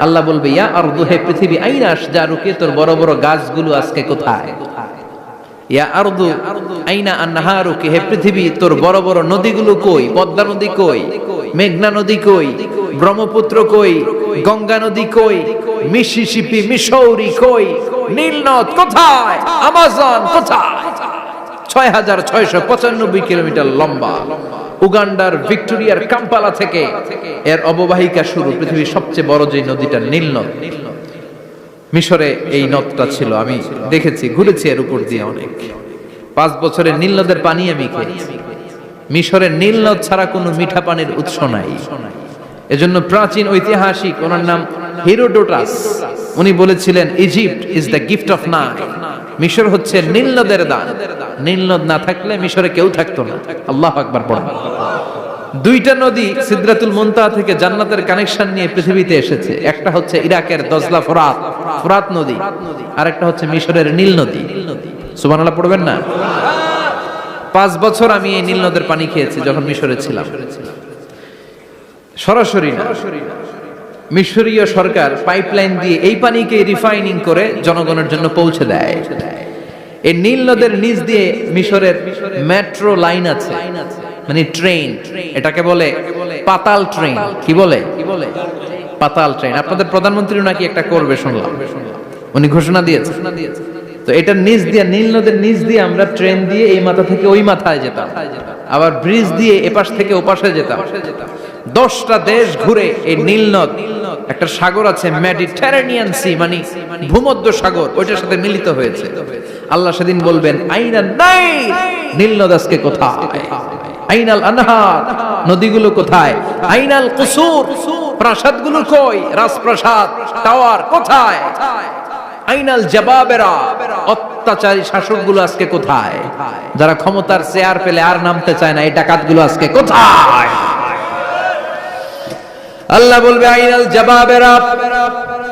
আল্লাহ বলবে ইয়া আরদু, হে পৃথিবী, আইনা আশজারুকা, তোর বড় বড় গাছগুলো আজকে কোথায়? ইয়া আরদু আইনা আনহারুকা, হে পৃথিবী তোর বড় বড় নদীগুলো কই? পদ্মা নদী কই? মেঘনা নদী কই? ব্রহ্মপুত্র কই? গঙ্গা নদী কই? মিসিসিপি, মিসৌরি কই? নীল নদ কোথায়? আমাজন কোথায়? 6695 কিলোমিটার লম্বা, উগান্ডার ভিক্টোরিয়ার কাম্পালা থেকে এর অববাহিকা শুরু। পৃথিবীর সবচেয়ে বড় যে নদীটা নীল নদ, মিশরে এই নদটা ছিল, আমি দেখেছি, ঘুরেছি এর উপর দিয়ে অনেক। 5 বছরের নীল নদের পানি আমি খেয়েছি। মিশরের নীল নদ ছাড়া কোনো মিঠা পানির উৎস নাই। এজন্য প্রাচীন ঐতিহাসিক, ওনার নাম হেরোডোটাস, উনি বলেছিলেন Egypt is the gift of Nile, মিশর হচ্ছে নীল নদের দান। নীল নদ না থাকলে মিশরে কেউ থাকতো না। আল্লাহু আকবার পড়ুন। 2টা নদী সিদরাতুল মুনতাহা থেকে জান্নাতের কানেকশন নিয়ে পৃথিবীতে এসেছে। একটা হচ্ছে ইরাকের দজলা ফোরাত নদী, আর একটা হচ্ছে মিশরের নীল নদী। সুবহানাল্লাহ পড়বেন না? 5 বছর আমি এই নীল নদের পানি খেয়েছি যখন মিশরে ছিলাম। সরাসরি না, মিশরীয় সরকার পাইপলাইন দিয়ে এই পানিকে রিফাইনিং করে জনগণের জন্য পৌঁছে দেয়। এই নীল নদের নিচ দিয়ে মিশরের মেট্রো লাইন আছে, মানে ট্রেন, এটাকে বলে পাতাল ট্রেন। কি বলে? পাতাল ট্রেন। আপনাদের প্রধানমন্ত্রীও নাকি একটা করবে শুনলাম, উনি ঘোষণা দিয়েছে। তো এটার নিচ দিয়ে, নীল নদের নিচ দিয়ে আমরা ট্রেন দিয়ে এই মাথা থেকে ওই মাথায় যেতাম, আবার ব্রিজ দিয়ে এপাশ থেকে ওপাশে যেতাম। 10টা দেশ ঘুরে এই নীল নদ, একটা সাগর আছে মেডিটেরেনিয়ান সি, মানে ভূমধ্য সাগর, ওইটার সাথে মিলিত হয়েছে। আল্লাহ সেদিন বলবেন আইনা নাই, নীল নদ আজকে কোথায়? আইনাল আনহার, নদীগুলো কোথায়? আইনাল কুসুর, প্রাসাদগুলো কই? রাজপ্রাসাদ, টাওয়ার কোথায়? আইনাল জাবাবেরা, অত্যাচারী শাসকগুলো আজকে কোথায়? যারা ক্ষমতার চেয়ার পেলে আর নামতে চায় না, এই ডাকাতগুলো আজকে কোথায়? আল্লাহ বলবে আইনাল জাবাবেরা,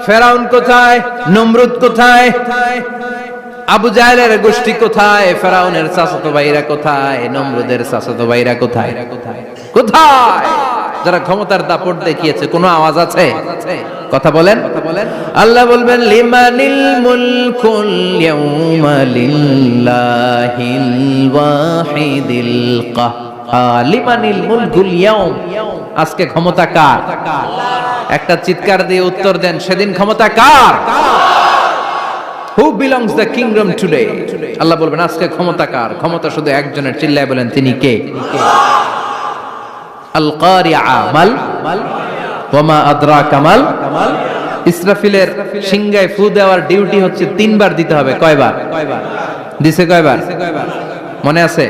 ফেরাউন কোথায়? নমরুদ কোথায়? আবু জাহেলের গোষ্ঠী কোথায়? ফেরাউনের চাচাতো ভাইরা কোথায়? নমরুদের চাচাতো ভাইরা কোথায়? কোথায়? যারা ক্ষমতার দাপট দেখিয়েছে, কোনো আওয়াজ আছে? কথা বলেন। আল্লাহ বলবেন লিমানিল মুলকুল ইয়াউমা লিল্লাহিল ওয়াহিদিল কাহ্হার। লিমানিল মুলকুল ইয়াউম, আজকে ক্ষমতা কার? একটা চিৎকার দিয়ে উত্তর দেন, সেদিন ক্ষমতা কার? Who belongs the kingdom today? আল্লাহ বলবেন আজকে ক্ষমতা কার? ক্ষমতা শুধু একজনের, চিল্লায় বলেন তিনি কে? আল কারিআ মাল ওয়া মা আদরাকা মাল। ইসরাফিলের সিংহায় ফু দেওয়ার ডিউটি হচ্ছে 3 বার দিতে হবে। কয়বার দিছে? কয়বার মনে আছে?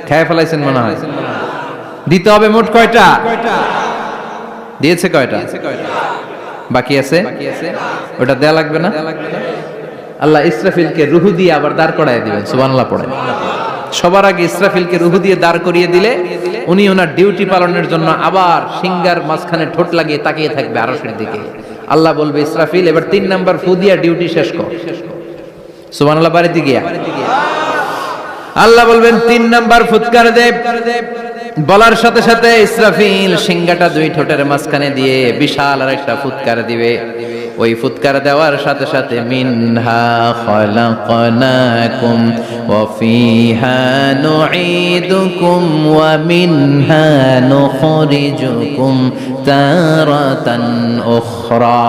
খেয়ে ফেলাইছেন মনে হয়। দিতে হবে মোট কয়টা? দিয়েছে কয়টা? বাকি আছে, ওটা দেয়া লাগবে না? আল্লাহ ইসরাফিলকে রুহু দিয়ে আবার দাঁড় করায় দিবেন। সুবহানাল্লাহ পড়েন। সবার আগে ইসরাফিলকে রুহু দিয়ে দাঁড় করিয়ে দিলে উনি ওনার ডিউটি পালনের জন্য আবার সিংহার মাঝখানে ঠোঁট লাগিয়ে তাকিয়ে থাকবে আরশের দিকে। আল্লাহ বলবে ইসরাফিল এবার 3 নাম্বার ফু দিয়া ডিউটি শেষ কর। সুবহানাল্লাহ। বাড়িতে গিয়া আল্লাহ বলবেন 3 নাম্বার ফুৎকার দে। বলার সাথে সাথে ইসরাফিল সিংহাটা 2 ঠোঁটের মাঝখানে দিয়ে বিশাল আরেকটা ফুৎকার দিবে। ওই ফুৎকার দেওয়ার সাথে সাথে মিনহা খলাকনাকুম ওয়া ফিহা নুঈদুকুম ওয়া মিনহা নুখরিজুকুম তারাতান উখরা।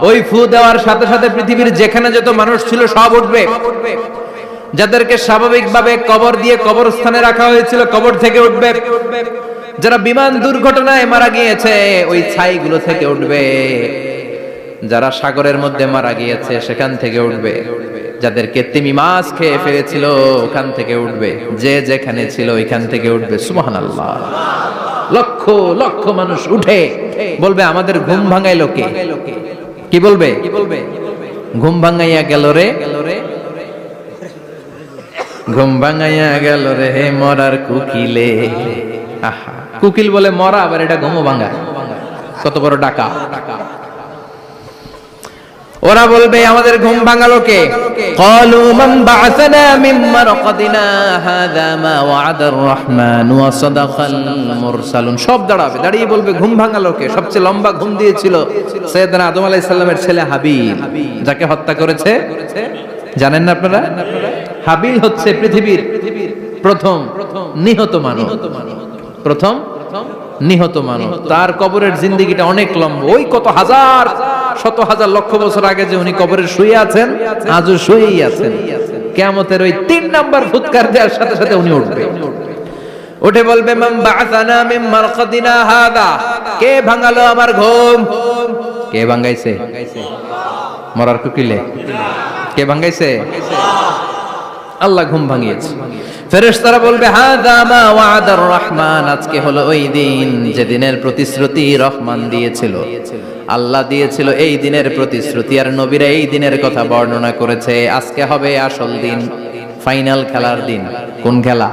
ওই ফু দেওয়ার সাথে সাথে পৃথিবীর যেখানে যত মানুষ ছিল সব উঠবে। যাদেরকে স্বাভাবিকভাবে কবর দিয়ে কবরস্থানে রাখা হয়েছিল কবর থেকে উঠবে। যারা বিমান দুর্ঘটনায় মারা গিয়েছে ওই ছাইগুলো থেকে উঠবে। যারা সাগরের মধ্যে মারা গিয়েছে সেখান থেকে উঠবে। যাদেরকে তিমি মাছ খেয়ে ফেলেছিল ওখান থেকে উঠবে। যে যেখানে ছিল ওইখান থেকে উঠবে। সুবহানাল্লাহ। লক্ষ লক্ষ মানুষ উঠে বলবে আমাদের ঘুম ভাঙাইলো কে? কি বলবে? ঘুম ভাঙাইয়া গেল রে, ঘুম ভাঙাইয়া গেল রে মরার কুকিলে। আহা, কুকিল বলে মরা, আবার এটা ঘুম ভাঙায়। কত বড় ডাকা। ওরা বলবে আমাদের ঘুম ভাঙালো কে? ক্বালু মান বা'আসানা মিন মারকাদিনা হাযা মা ওয়া'আদার রহমান ওয়া সাদাকাল মুরসালুন। সব দাঁড়াবে, দাঁড়িয়ে বলবে ঘুম ভাঙালো কে? সবচেয়ে লম্বা ঘুম দিয়েছিল সাইয়েদনা আদম আলাইহিস সালামের ছেলে হাবিল, যাকে হত্যা করেছে জানেন না আপনারা? হাবিল হচ্ছে পৃথিবীর প্রথম নিহত মানব, প্রথম নিহত মানব। তার কবরের জিন্দেগিটা অনেক লম্বা। ওই কত হাজার শত হাজার লক্ষ বছর আগে যে উনি কবরে শুয়ে আছেন, আজও শুয়েই আছেন। কিয়ামতের ওই 3 নাম্বার ফুৎকার দেওয়ার সাথে সাথে উনি উঠবে। উঠে বলবে মান বা'আসানা মিন মারকাদিনা হাদা। কে ভাঙালো আমার ঘুম? কে ভাঙাইছে? মরার কুকিলে কে ভাঙাইছে? আল্লাহ ঘুম ভাঙিয়েছে। ফেরেশতারা বলবে হাযা মা ওয়া'আদার রহমান। আজকে হলো ওই দিন যে দিনের প্রতিশ্রুতি রহমান দিয়েছিল, আল্লাহ দিয়েছিল। এই দিনের প্রতিশ্রুতি আর নবীরা এই দিনের কথা বর্ণনা করেছে। আজকে হবে আসল দিন, ফাইনাল খেলার দিন। কোন খেলা?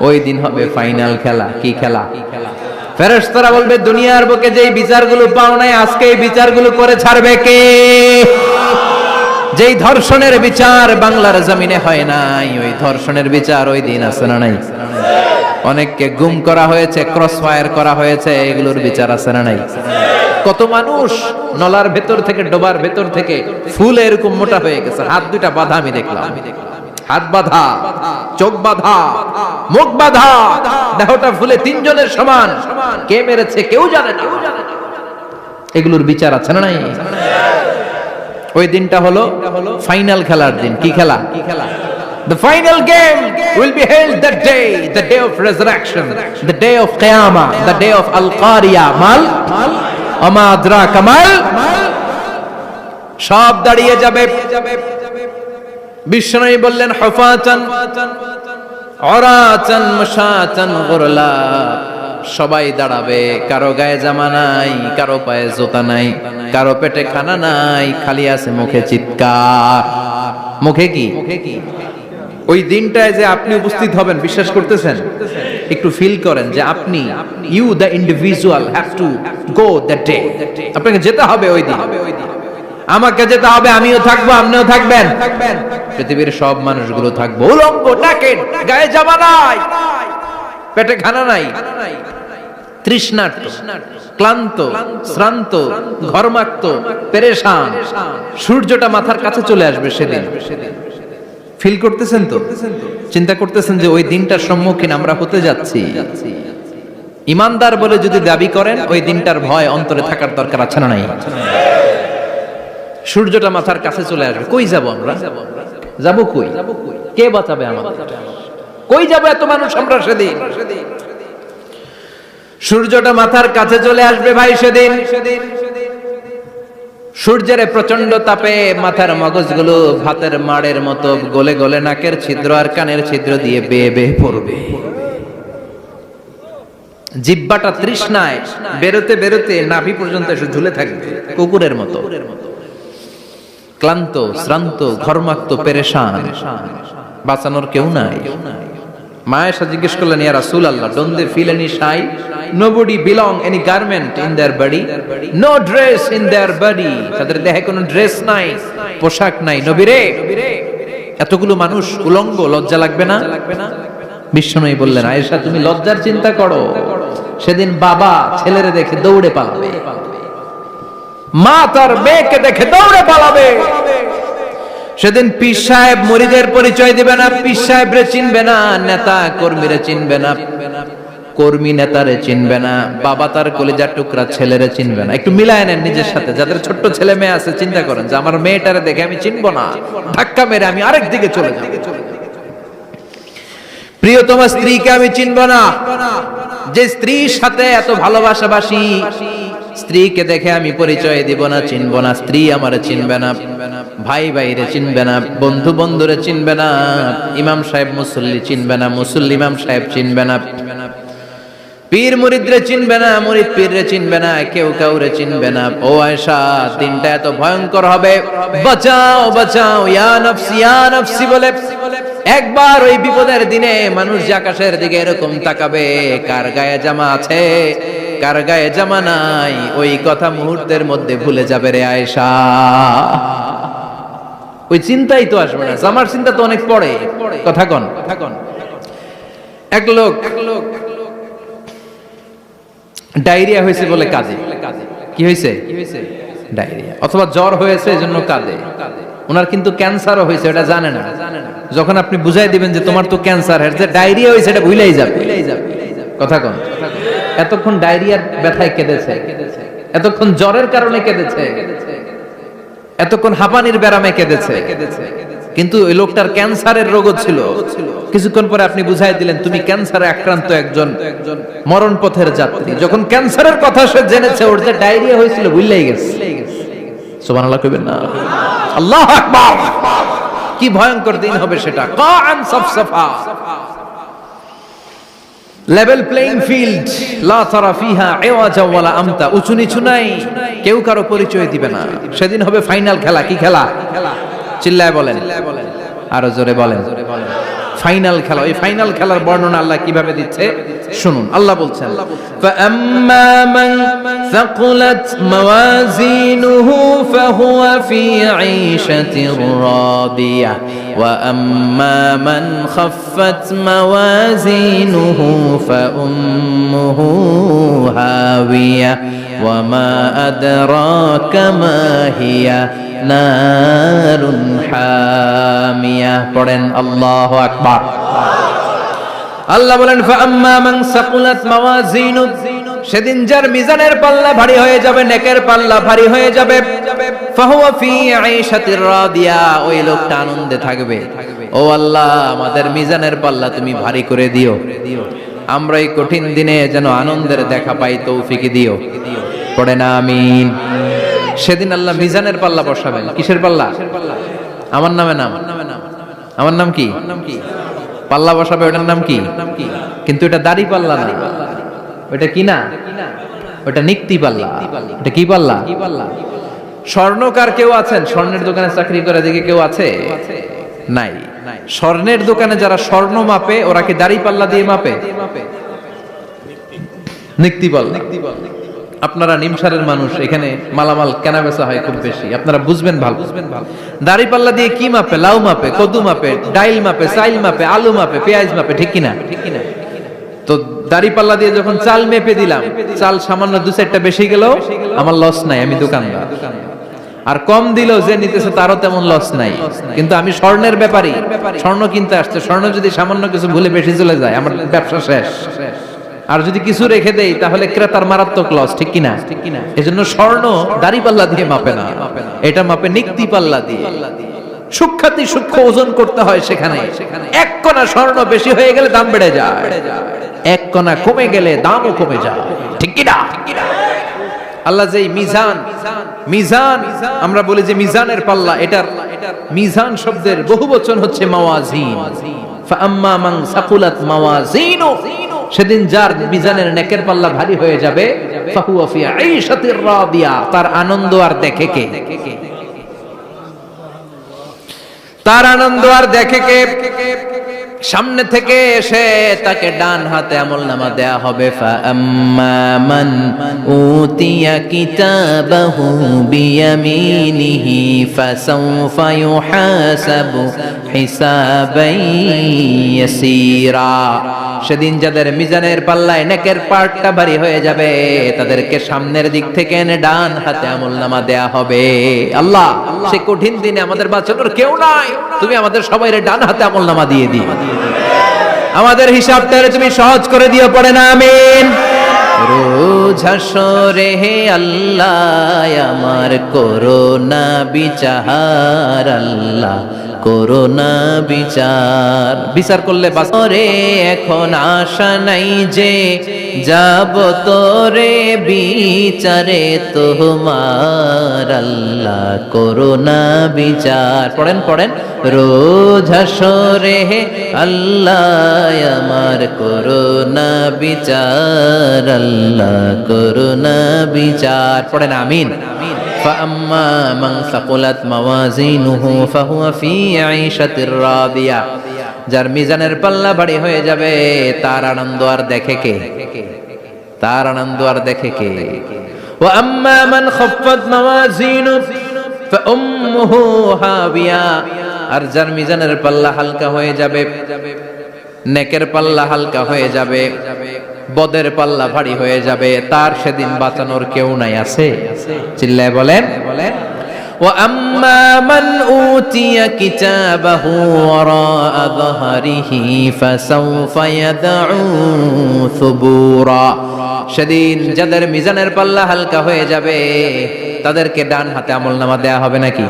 ওই দিন হবে ফাইনাল খেলা। কি খেলা? ফেরেশতারা বলবে দুনিয়ার বুকে যেই বিচারগুলো পাও নাই আজকে এই বিচারগুলো করে ছাড়বে কে? যেই ধর্ষণের বিচার বাংলার জমিনে হয় নাই, ওই ধর্ষণের বিচার ওই দিন আছে না নাই? অনেককে গুম করা হয়েছে, ক্রস ফায়ার করা হয়েছে, এগুলোর বিচার আছে না নাই? কত মানুষ নলার ভেতর থেকে, ডোবার ভেতর থেকে ফুলে এরকম মোটা হয়ে গেছে। হাত দুইটা বাঁধা আমি দেখলাম, হাত বাঁধা, চোখ বাঁধা, মুখ বাঁধা, দেহটা ফুলে 3 জনের সমান। কে মেরেছে কেউ জানে না। এগুলোর বিচার আছে না নাই? ওই দিনটা হলো ফাইনাল খেলার দিন। কি খেলা? The final game will be held that day, the day of resurrection, the day of Qiyamah, the day of Al-Qariya. Mal ama adraka mal। সব দাঁড়িয়ে যাবে। বিষ্ণু বললেন হুফাতান উরাতান মুশাতান গুরলা। সবাই দাঁড়াবে, কারো গায়ে জামা নাই, কারো পায়ে জুতা নাই, কারো পেটে খানা নাই, খালি আছে মুখে চিৎকার। মুখে কি? ওই দিনটায় যে আপনি উপস্থিত হবেন, বিশ্বাস করতেছেন? একটু ফিল করেন যে আপনি, you the individual have to go that day. আপনাকে যেতে হবে ওই দিন। আমাকে যেতে হবে, আমিও থাকবো, আপনিও থাকবেন, পৃথিবীর সব মানুষগুলো থাকবো। উলঙ্গ, নাকেড, গায়ে জামা নাই, পেটে খানা নাই, তৃষ্ণার্ত, ক্লান্ত, শ্রান্ত, ঘর্মাক্ত, পেরেশান। সূর্যটা মাথার কাছে চলে আসবে সেদিন। ফিল করতেছেন তো? চিন্তা করতেছেন যে ওই দিনটার সম্মুখীন আমরা হতে যাচ্ছি। ইমানদার বলে যদি দাবি করেন, ওই দিনটার ভয় অন্তরে থাকার দরকার আছে না নাই? সূর্যটা মাথার কাছে চলে আসবে। কই যাব আমরা? যাব কই? কে বাঁচাবে আমাদের? কই যাব এত মানুষ আমরা সেদিন? সূর্যটা মাথার কাছে চলে আসবে ভাই সেদিন। সূর্যের প্রচন্ড তাপে মাথার মগজগুলো ভাতের মাড়ের মতো গলে গলে নাকের ছিদ্র আর কানের ছিদ্র দিয়ে বেয়ে বেয়ে পড়বে। জিহ্বাটা তৃষ্ণায় বেরোতে বেরোতে নাভি পর্যন্ত এসে ঝুলে থাকবে কুকুরের মতো। ক্লান্ত, শ্রান্ত, ঘর্মাক্ত, পেরেশান, বাঁচানোর কেউ নাই। মায়েশা জিজ্ঞেস করলেন, ইয়া রাসূলুল্লাহ, don't they feel any shy? Nobody belong any garment in their body, no dress in their body. তাদের দেহে কোনো ড্রেস নাই, পোশাক নাই। নবী রে, এতগুলো মানুষ উলঙ্গ, লজ্জা লাগবে না? বিশ্বনবী বললেন, আয়েশা তুমি লজ্জার চিন্তা করো, সেদিন বাবা ছেলেরে দেখে দৌড়ে পালাবে। মা তার মেয়েকে দেখে দৌড়ে পালাবে। সেদিন পীর সাহেব মুরিদের পরিচয় দিবে না, পীর সাহেবরে চিনবে না, নেতা কর্মীরে চিনবে না, কর্মী নেতারে চিনবে না, বাবা তার কলিজার টুকরা ছেলেরে চিনবে না। একটু মিলায় নেন নিজের সাথে। যাদের ছোট্ট ছেলে মেয়ে আছে চিন্তা করেন যে আমার মেয়েটারে দেখে আমি চিনবো না, ধাক্কা মেরে আমি আরেক দিকে চলে যাব। প্রিয়তমা স্ত্রীকে আমি চিনবো না, যে স্ত্রীর সাথে এত ভালোবাসাবাসি, স্ত্রীকে দেখে আমি পরিচয় দিব না, চিনবো না। স্ত্রী আমারে চিনবে না, ভাই ভাইরে চিনবে না, বন্ধু বন্ধুরে চিনবে না, ইমাম সাহেব মুসল্লি চিনবে না, মুসল্লি ইমাম সাহেব চিনবে না, পীর মুরিদরে চিনবে না, মুরিদ পীররে চিনবে না, কেউ কাউরে চিনবে না। ও আয়েশা, দিনটা এত ভয়ঙ্কর হবে, বাঁচাও বাঁচাও ইয়া নফসি বলে একবার ওই বিপদের দিনে মানুষ যে আকাশের দিকে এরকম তাকাবে, কার গায়ে জামা আছে কার গায়ে জামা নাই, ওই কথা মুহূর্তের মধ্যে ভুলে যাবে রে আয়েশা। ওই চিন্তাই তো আসবে না, জামার চিন্তা তো অনেক পরে। কথা কন। এক লোক ডায়রিয়া হয়েছে বলে কাঁদে। কি হয়েছে? ডায়রিয়া অথবা জ্বর হয়েছে এজন্য কাঁদে। ওনার কিন্তু ক্যান্সারও হয়েছে, এটা জানে না। যখন আপনি বুঝাই দিবেন যে তোমার তো ক্যান্সার, যে ডায়রিয়া হয়েছে এটা ভুলেই যাবে। কথা কন। এতক্ষণ ডায়রিয়ার ব্যথায় কেঁদেছে, এতক্ষণ জ্বরের কারণে কেঁদেছে, এতক্ষণ হাঁপানির ব্যারামে কেঁদেছে, কিন্তু ওই লোকটার ক্যান্সারের রোগ ছিল। কিছুক্ষণ পরে আপনি বুঝাই দিলেন তুমি ক্যান্সারে আক্রান্ত একজন মরণ পথের যাত্রী। যখন ক্যান্সারের কথা সে জেনেছে, ওর যে ডায়রিয়া হয়েছিল ভুলেই গেছে। সুবহানাল্লাহ কইবেন না? আল্লাহু আকবার। কি ভয়ঙ্কর দিন হবে সেটা। কাআন সাফসাফা, লেভেল প্লেইং ফিল্ড, লা তারা ফিহা ইওয়াজা ওয়ালা আমতা, উঁচু নিচু নাই, কেউ কারো পরিচয় দিবে না। সেদিন হবে ফাইনাল খেলা। কি খেলা? চিল্লায় বলেন, আরো জোরে বলেন। ফাইনাল খেলা। ওই ফাইনাল খেলার বর্ণনা আল্লাহ কিভাবে দিচ্ছে শুনুন। আল্লাহ বলছেন, ফাআম্মা মান সাকুলাত মাওয়াজিনুহু ফাহুয়া ফি ঈশাতির রাদিয়াহ ওয়া আম্মা মান খাফফাত মাওয়াজিনুহু ফাউম্মুহু হাওিয়া ওয়া মা আদরাকা মা হিয়া নারুন হামিয়া। পড়েন আল্লাহু আকবার। আল্লাহ বলেন, ফাআম্মা মান সাকুলাত মাওয়াজিনু, সেদিন যার মিজানের পাল্লা ভারী হয়ে যাবে, নেকের পাল্লা ভারী হয়ে যাবে, ফাহুয়া ফি ঈশাতির রাদিয়া, ওই লোকটা আনন্দে থাকবে। ও আল্লাহ, আমাদের মিজানের পাল্লা তুমি ভারী করে দিও, আমরা এই কঠিন দিনে যেন আনন্দের দেখা পাই, তৌফিক দিও। পড়েন আমিন। সেদিন আল্লাহ মিজানের পাল্লা বসাবেন। কিসের পাল্লা? আমার নামে নাম। আমার নাম কি? পাল্লা বসাবে, ওটার নাম কি? কিন্তু এটা দাড়ি পাল্লা না, ওটা কি না, ওটা নিক্তি পাল্লা। এটা কি পাল্লা? স্বর্ণকার কেউ আছেন? স্বর্ণের দোকানে চাকরি করে দিকে কেউ আছে? নাই। স্বর্ণের দোকানে যারা স্বর্ণ মাপে, ওরা কি দাড়ি পাল্লা দিয়ে মাপে? নিক্তি পাল্লা। আপনারা নিমসারের মানুষ, এখানে মালামাল কেনা বেচা হয় খুব বেশি, আপনারা বুঝবেন ভালো। দাড়ি পাল্লা দিয়ে কি মাপে? লাউ মাপে, কদু মাপে, ডাইল মাপে, চাইল মাপে, আলু মাপে, পেঁয়াজ মাপে, ঠিক কিনা? তো দাড়ি পাল্লা দিয়ে যখন চাল মেপে দিলাম, চাল সামান্য দু চারটা বেশি গেল, আমার লস নাই, আমি দোকানদার। আর কম দিল যে নিতেছে তারও তেমন লস নাই। কিন্তু আমি স্বর্ণের ব্যাপারী, স্বর্ণ কিনতে আসছে, স্বর্ণ যদি সামান্য কিছু ভুলে বেশি চলে যায়, আমার ব্যবসা শেষ। আর যদি কিছু রেখে দেই তাহলে ক্রেতার মারাত্মক লস, ঠিক কিনা? এজন্য স্বর্ণ দাড়ি পাল্লা দিয়ে মাপে না, এটা মাপে নিক্তি পাল্লা দিয়ে। সূক্ষ্মাতি সূক্ষ্ম ওজন করতে হয় সেখানে। এক কণা স্বর্ণ বেশি হয়ে গেলে দাম বেড়ে যায়, এক কণা কমে গেলে দামও কমে যায়, ঠিক কিনা? আল্লাহ যে মিজান, মিজান আমরা বলি যে মিজানের পাল্লা, এটার মিজান শব্দের বহুবচন হচ্ছে মাওয়াজিন। ফাআম্মা মান সাকুলাত মাওয়াজিনু, সেদিন যার মিজানের নেকের পাল্লা ভারী হয়ে যাবে, ফাহুয়া ফি ঈশাতির রাদিয়া, তার আনন্দ আর দেখে কে? তার আনন্দ আর দেখে কে? সামনে থেকে এসে তাকে ডান হাতে আমলনামা দেয়া হবে। ফাআম্মা মান উতিয়া কিতাবাহু বিয়ামিনিহি ফাসাউফা ইউহাসাবু হিসাবান ইয়াসীরা। সেদিন যাদের মিজানের পাল্লায় নেকের পার্টটা ভারী হয়ে যাবে তাদেরকে সামনের দিক থেকে এনে ডান হাতে আমলনামা দেয়া হবে। আল্লাহ, সে কঠিন দিনে আমাদের বাঁচানোর কেউ নাই, তুমি আমাদের সবাইরে ডান হাতে আমলনামা দিয়ে দিও, আমাদের হিসাবটারে তুমি সহজ করে দিও, পড়ে না আমিন। রোজ হাসরে হে আল্লাহ আমার করোনা বিচার, আল্লাহ করোনা বিচার, বিচার করলে বাসরে এখন আশা নাই যে যাব তোরে বিচারে তোমার, আল্লাহ করোনা বিচার। পড়েন পড়েন, রোজ হাসরে হে আল্লাহ আমার করোনা বিচার, আল্লাহ করোনা বিচার। পড়েন আমিন। فأما من ثقلت موازينه فهو في عيشة راضية, যার মিজানের পাল্লা ভারী হয়ে যাবে তার আনন্দ আর দেখে কে, তার আনন্দ আর দেখে কে। وأما من خفت موازينه فأمه هاوية, আর যার মিজানের পাল্লা হালকা হয়ে যাবে, নেকের পাল্লা হালকা হয়ে যাবে, বদের পাল্লা ভারী হয়ে যাবে, তার সেদিন বাঁচানোর কেউ নাই। আছে? চিল্লায় বলেন। وَأَمَّا مَنْ أُوتِيَ كِتَابَهُ وَرَاءَ ظَهْرِهِ فَسَوْفَ يَدْعُو ثُبُورًا, সেদিন যাদের মিজানের পাল্লা হালকা হয়ে যাবে তাদেরকে ডান হাতে আমলনামা দেয়া হবে নাকি?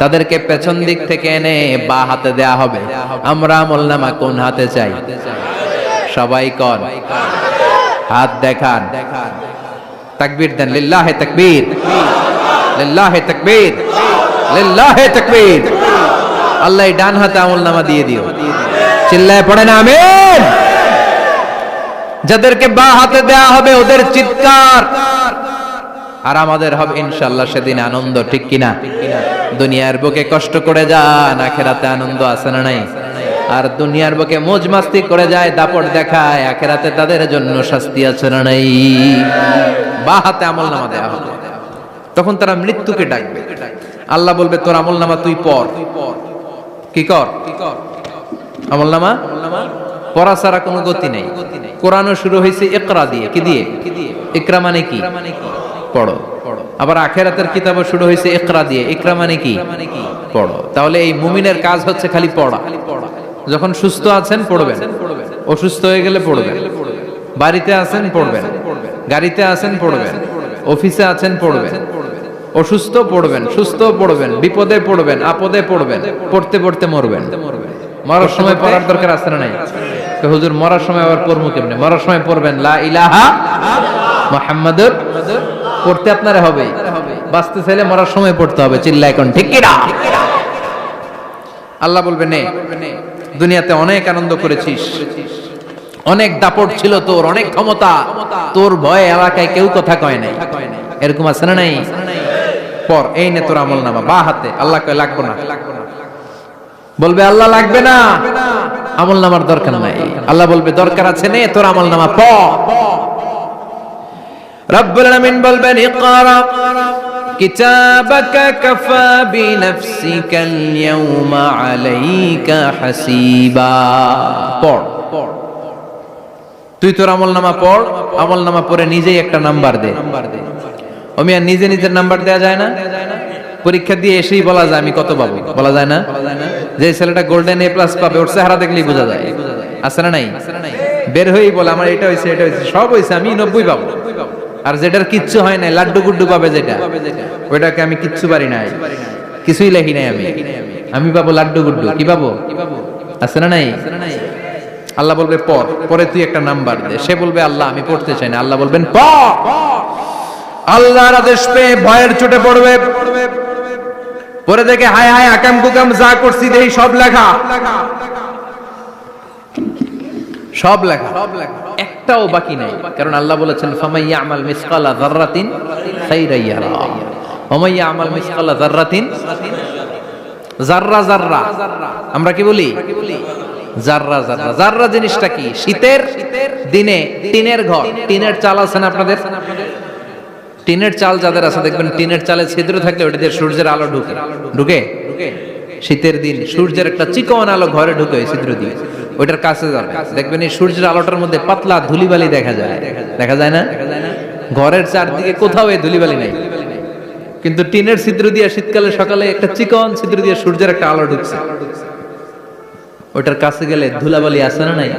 তাদেরকে পেছন দিক থেকে এনে বা হাতে দেয়া হবে। আমরা আমলনামা কোন হাতে চাই? সবাই কোন হাত দেখান, তাকবীর দেন, লিল্লাহে তাকবীর, লিল্লাহে তাকবীর, লিল্লাহে তাকবীর। আল্লাহ ডান হাতে আমলনামা দিয়ে দিও, চিল্লায় পড়েন আমিন। যাদেরকে বা হাতে দেয়া হবে ওদের চিৎকার, আর আমাদের হবে ইনশাআল্লাহ সেদিন আনন্দ, ঠিক কিনা? দুনিয়ার বুকে কষ্ট করে যান, আখিরাতে আনন্দ আছে না নাই? আর দুনিয়ার বুকে মौज মাস্তি করে যায়, দাপট দেখায়, আখিরাতে তাদের জন্য শাস্তি আছে না নাই? বা হাতে আমলনামা দেয়া হবে, তখন তারা মৃত্যুকে ডাকবে। আল্লাহ বলবে তোর আমলনামা তুই পড়। কি কর? আমলনামা পড়া ছাড়া কোনো গতি নেই। কোরআনও শুরু হয়েছে ইকরা দিয়ে। কি দিয়ে? ইকরা মানে কি? পড়ো। আবার আখিরাতের কিতাবও শুরু হয়েছে ইকরা দিয়ে। ইকরা মানে কি? পড়ো। তাহলে এই মুমিনের কাজ হচ্ছে খালি পড়া। যখন সুস্থ আছেন পড়বেন, অসুস্থ হয়ে গেলে পড়বেন, বাড়িতে আছেন পড়বেন, গাড়িতে আছেন পড়বেন, অফিসে আছেন পড়বেন, অসুস্থ পড়বেন, সুস্থ পড়বেন, বিপদে পড়বেন, আপদে পড়বেন, পড়তে পড়তে মরবেন। মরার সময় পড়ার দরকার আছে না নাই? হুজুর মরার সময় আবার পড়বো কেমনে? মরার সময় পড়বেন লা ইলাহা মুহাম্মাদুর, পড়তে আপনারা হবে। বাঁচতে চাইলে মরার সময় পড়তে হবে, চিল্লায় কোন ঠিক কিনা? আল্লাহ বলবে নে, দুনিয়াতে অনেক আনন্দ করেছিস, অনেক দাপট ছিল তোর, অনেক ক্ষমতা, তোর ভয়ে এলাকায় কেউ কথা কয় নাই। এরকম আছে না নাই? পর এই নে তোর আমলনামা বা হাতে। আল্লাহ কয় লাগবে না। বলবে আল্লাহ লাগবে না, আমলনামার দরকার নাই। আল্লাহ বলবে দরকার আছে, নে তোর আমলনামা পড়। রব্বুল আলামিন বলবেন ইকরা কিতাবাকা কাফা বিনাফসিকাল ইয়াউমা আলাইকা হাসিবা। পড়, তুই তোর আমলনামা পড়। আমলনামা পড়ে নিজেই একটা নাম্বার দে। ওমিয়া নিজে নিজের নাম্বার দেয়া যায় না? পরীক্ষা দিয়ে এসেই বলা যায় আমি কত পাবো, বলা যায় না? যে ছেলেটা গোল্ডেন এ প্লাস পাবে ওর চেহারা দেখলেই বোঝা যায়, আছে না নাই? বের হয়েই বলে আমার এটা হয়েছে, এটা হয়েছে, সব হয়েছে, আমি 90 পাবো। আর যেটার কিচ্ছু হয় নাই, লাড্ডু গুড্ডু পাবে যেটা, ওইটাকে আমি কিচ্ছু পারি নাই, কিছুই লেখি নাই আমি পাবো লাড্ডু গুড্ডু। কি পাবো? আছে না নাই? আল্লাহ বলবে পড়, পরে তুই একটা নাম্বার দে। সে বলবে আল্লাহ আমি পড়তে চাই না। আল্লাহ বলবেন পড়। আল্লাহর আদেশ পেয়ে ভয়ের চোটে পড়বে, পরে দেখে হায় হায় আকাম কুকাম যা করছি দেই সব লেখা, সব লেখা, একটাও বাকি নাই। কারণ আল্লাহ বলেছেন ফামাইয়া আমাল মিসকালা যাররাতিন খাইরান ইয়ারা ওয়া মাইয়া আমাল মিসকালা যাররাতিন, যাররা যাররা আমরা কি বলি? যাররা যাররা। যাররা জিনিসটা কি? শীতের দিনে টিনের ঘর, টিনের চাল আছে না আপনাদের? টিনের চাল যাদের আছে দেখবেন টিনের চালে ছিদ্র থাকলে ওটা দিয়ে সূর্যের আলো ঢুকে ঢুকে শীতের দিন সূর্যের একটা চিকন আলো ঘরে ঢুকে ছিদ্র দিয়ে। ওইটার কাছে যাবে, দেখবেন এই সূর্যের আলোটার মধ্যে পাতলা ধুলিবালি দেখা যায়, দেখা যায় না? ঘরের চারদিকে কোথাও এই ধুলিবালি নেই, কিন্তু টিনের ছিদ্র দিয়ে শীতকালে সকালে একটা চিকন ছিদ্র দিয়ে সূর্যের একটা আলো ঢুকছে। ওইটার কাছে গেলে ধুলাবালি আছে না নাই?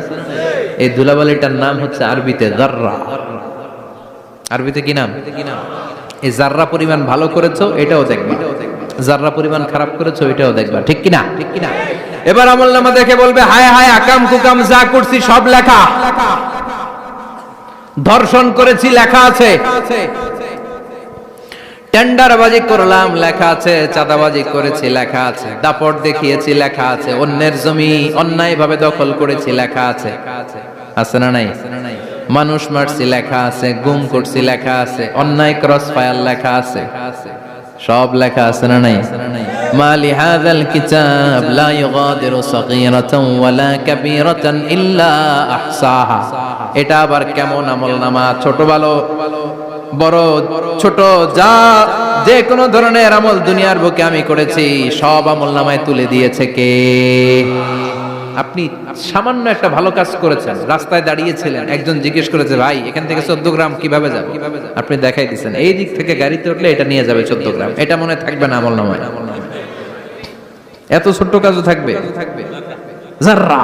এই ধুলাবালিটার নাম হচ্ছে আরবিতে জাররা। আরবিতে কি নাম? এই জাররা পরিমাণ ভালো করেছো এটাও দেখবা, জাররা পরিমাণ খারাপ করেছো এটাও দেখবা, ঠিক কিনা? ঠিক কিনা? এবার আমলনামা দেখে বলবে হায় হায় আকাম কুকাম যা করছি সব লেখা, ধর্ষণ করেছি লেখা আছে, টেন্ডারবাজি করলাম লেখা আছে, চাঁদাবাজি করেছি লেখা আছে, দাপট দেখিয়েছি লেখা আছে, অন্যের জমি অন্যায়ভাবে দখল করেছি লেখা আছে, আছে না নাই? মানুষ মারছি লেখা আছে, গুম করছি লেখা আছে, অন্যায় ক্রস ফায়ার লেখা আছে, সব লেখা আছে না নাই? মালি হাযাল কিতাব লা ইউগাদিরু সাগীরাতান ওয়ালা কাবীরাতান ইল্লা আহসাহা। এটা আবার কেমন আমলনামা? ছোট ভালো বড় ছোট যা যে কোনো ধরনের আমল দুনিয়ার বুকে আমি করেছি সব আমলনামায় তুলে দিয়েছে কে? আপনি সামান্য একটা ভালো কাজ করেছেন, রাস্তায় দাঁড়িয়েছিলেন, একজন জিজ্ঞেস করেছে ভাই এখান থেকে 14 গ্রাম কিভাবে যাবে, আপনি দেখাই দিচ্ছেন এই দিক থেকে গাড়িতে উঠলে এটা নিয়ে যাবে 14 গ্রাম, এটা মনে থাকবে না আমলনামায়? এত ছোট্ট কাজও থাকবে? জাররা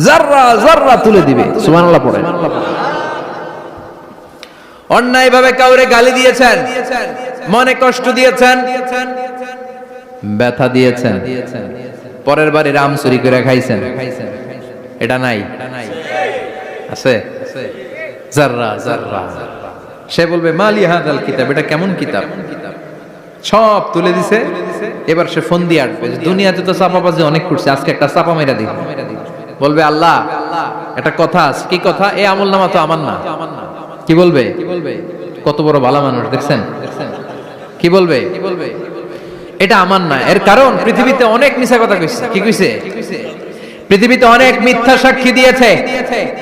জাররা জাররা তুলে দিবে। সুবহানাল্লাহ পড়ে। অন্যায় ভাবে কাউরে গালি দিয়েছেন, মনে কষ্ট দিয়েছেন, ব্যথা দিয়েছেন, পরের বাড়ি রাম চুরি করে খাইছেন, এটা নাই? আছে? জাররা জাররা। সে বলবে মালি হাযাল কিতাব, এটা কেমন কিতাব? সব তুলে দিছে। এবার সে ফোন দিয়ে আসবে, দুনিয়াতে তো চাপাবাজি অনেক করছে, আজকে একটা চাপা মেরা দিই। বলবে আল্লাহ একটা কথা আছে। কি কথা? এই আমলনামা তো আমার না। কি বলবে? কত বড় ভালো মানুষ দেখছেন? কি বলবে? এটা আমার না। এর কারণ পৃথিবীতে অনেক মিথ্যা কথা কইছে। কি কইছে? পৃথিবীতে অনেক মিথ্যা সাক্ষী দিয়েছে,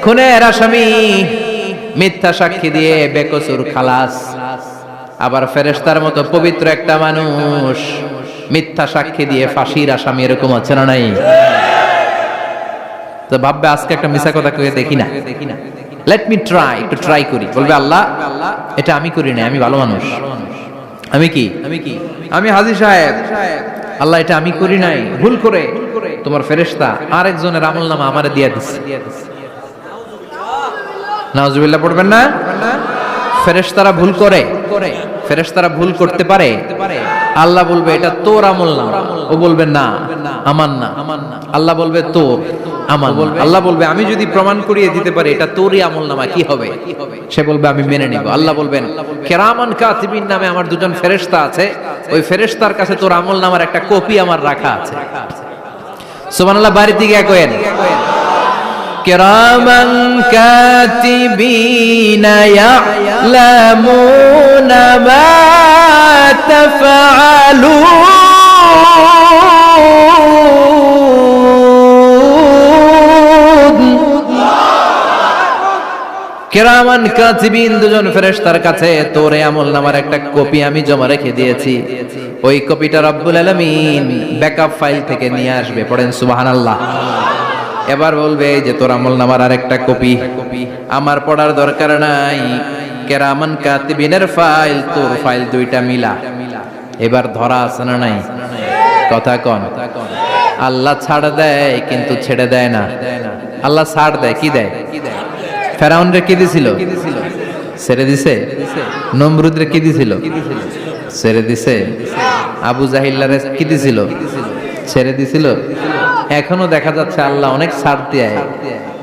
খুনের আসামি মিথ্যা সাক্ষী দিয়ে বেকসুর খালাস। আবার ফেরেশতার মতো পবিত্র একটা মানুষ মিথ্যা সাক্ষী দিয়ে ফাঁসির আসামি, এরকম আছে না নাই? তো ভাববে আজকে একটা মিথ্যা কথা কয়ে দেখি না, লেট মি ট্রাই, একটু ট্রাই করি। বলবে আল্লাহ এটা আমি করি না, আমি ভালো মানুষ। আমি কি? আমি হাজী সাহেব। আল্লাহ এটা আমি করি নাই, ভুল করে তোমার ফেরেশতা আরেকজনের আমলনামা আমারে দিয়া দিছে। নাউজুবিল্লাহ পড়বেন না? ফেরেশতারা ভুল করে, ফেরেশতারা ভুল করতে পারে। আল্লাহ বলবে এটা তোর আমলনামা, ও বলবে না আমার না। আল্লাহ বলবে তোর, আমার। আল্লাহ বলবে আমি যদি প্রমাণ করিয়ে দিতে পারি এটা তোরই আমলনামা, কি হবে? সে বলবে আমি মেনে নিব। আল্লাহ বলবেন কিরামান কাতিবিন নামে আমার দুজন ফেরেশতা আছে, ওই ফেরেশতার কাছে তোর আমলনামার একটা কপি আমার রাখা আছে। সুবহানাল্লাহ। বাড়ি থেকে কয়েন কিরামান কাতিবিনা ইয়ালামুনা মা তাফআলুন। কিরামান কাতিবিন দুজন ফেরেশতার কাছে তোর আমলনামার একটা কপি আমি জমা রেখে দিয়েছি। ওই কপিটা রব্বুল আলামিন ব্যাকআপ ফাইল থেকে নিয়ে আসবে। পড়েন সুবহানাল্লাহ। এবার বলবে যে তোর আমলনামার আরেকটা কপি আমার পড়ার দরকার নাই, কিরামান কাতিবিনের ফাইল তোর ফাইল দুইটা মিলা। এবার ধরা আছে না নাই? কথা কন। আল্লাহ ছাড় দেয় কিন্তু ছেড়ে দেয় না। আল্লাহ ছাড় দেয়, কি দেয়? ফেরাউনরে কি দিছিল? ছেড়ে দিছে। নমরুদরে কি দিছিল? ছেড়ে দিছে। আবু জাহিল্লারে কি দিছিল? ছেড়ে দিছিল। এখনো দেখা যাচ্ছে আল্লাহ অনেক ছাড় দেয়,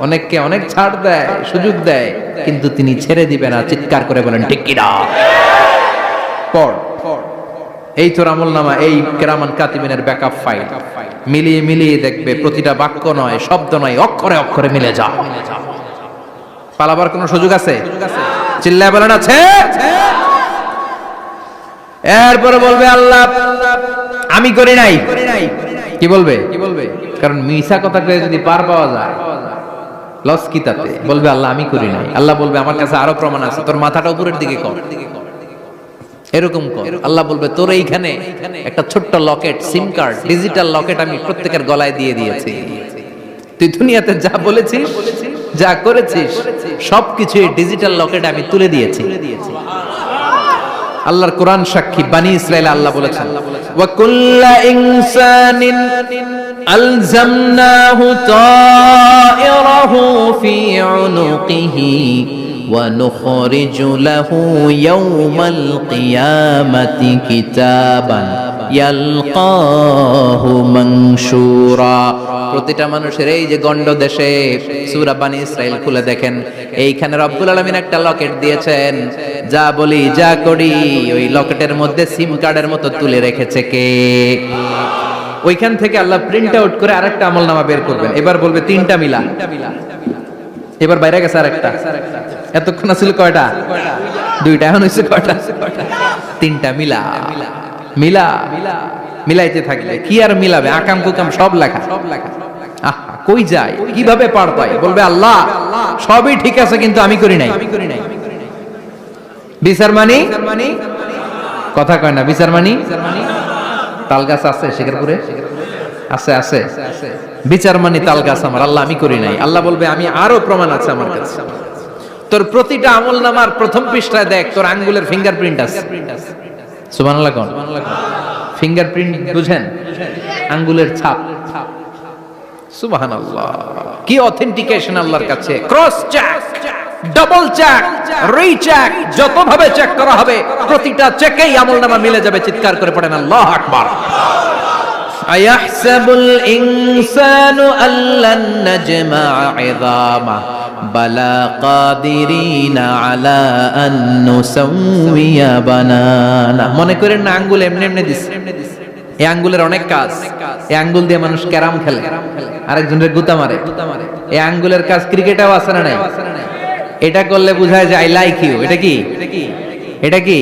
অনেককে অনেক ছাড় দেয়, সুযোগ দেয়, কিন্তু তিনি ছেড়ে দিবে না। চিৎকার করে বলেন ঠিক কিনা? পড় এই তোর আমলনামা, এই কিরামান কাতিবিনের ব্যাকআপ ফাইল মিলিয়ে মিলিয়ে দেখবে প্রতিটা বাক্য নয়, শব্দ নয়, অক্ষরে অক্ষরে মিলে যা। পালাবার কোন সুযোগ আছে? চিল্লায় বলেন আছে। এরপরে বলবে আল্লাহ আমি করি নাই। কি বলবে? কারণ মিছা কথা কয়ে যদি পার পাওয়া যায় লস কি তাতে? বলবে আল্লাহ আমি করি নাই। আল্লাহ বলবে আমার কাছে আরো প্রমাণ আছে, তোর মাথাটা উপরের দিকে কর, এরকম কর। আল্লাহ বলবে তোর এইখানে একটা ছোট্ট লকেট, সিম কার্ড, ডিজিটাল লকেট আমি প্রত্যেকের গলায় দিয়ে দিয়েছি। তুই দুনিয়াতে যা বলেছিস, যা করেছিস, সবকিছু এই ডিজিটাল লকেটে আমি তুলে দিয়েছি। আল্লাহর কোরআন সাক্ষী, বানি ইসরাইল আল্লাহ বলেছেন, ওয়া কুল্লা ইনসানিন আলজামনাহু তায়রাহু ফি উনুকিহি ওয়া নুখরিজু লাহু ইয়াওমাল কিয়ামাতি কিতাবান ইয়ালকাহু মানশুরা। প্রতিটা মানুষের এই যে গন্ড দেশে সূরা বানি ইসরাইল খুলে দেখেন, এইখানে রব্বুল আলামিন একটা লকেট দিয়েছেন। যা বলি, যা করি, ওই লকেটের মধ্যে সিম কার্ডের মতো তুলে রেখেছে কে? ওইখান থেকে আল্লাহ প্রিন্ট আউট করে আরেকটা আমলনামা বের করবেন। এবার বলবে তিনটা মিলা, এবার বাইরে গেছে আরেকটা। এতক্ষণ আসলে কয়টা? দুইটা। এখন হইছে কয়টা? তিনটা। মিলা মিলা মিলাইতে থাকবে। কি আর মিলাবে? আকাম কুকাম সব লেখা। আহা, কই যায়, কিভাবে পার পায়? বলবে আল্লাহ সবই ঠিক আছে, কিন্তু আমি করি নাই। বিচার মানি কথা কয় না। বিচার মানি তাল গাছ আছে শেখরপুরে? আছে, আছে। বিচার মানি তাল গাছ আমার, আল্লাহ আমি করি নাই। আল্লাহ বলবে আমি আরো প্রমাণ আছে আমার কাছে। তোর প্রতিটা আমলনামার প্রথম পৃষ্ঠায় দেখ, তোর আঙ্গুলের ফিঙ্গারপ্রিন্ট আছে। সুবহানাল্লাহ কোন? ফিঙ্গারপ্রিন্ট বুঝেন? আঙ্গুলের ছাপ। সুবহানাল্লাহ, কি অথেন্টিকেশন আল্লাহর কাছে। Cross check, double check, recheck, যত ভাবে চেক করা হবে প্রতিটা চেকেই আমলনামা মিলে যাবে। চিৎকার করে পড়েন আল্লাহু আকবার। আয়াহসাবুল ইনসানু আল্লান নাজমা'a 'ইযামা বালা কাদিরিনা আলা আন নুসাউইয়া বানানা। মনে করেন না আঙ্গুল এমনি এমনি দিছে। এই আঙ্গুলের অনেক কাজ। এই আঙ্গুল দিয়ে মানুষ ক্যারাম খেলে, আরেকজনের গুতা মারে। এই আঙ্গুলের কাজ ক্রিকেটেও আছে না নাই? এটা করলে বোঝায় যে আই লাইক ইউ। এটা কি? এটা কি?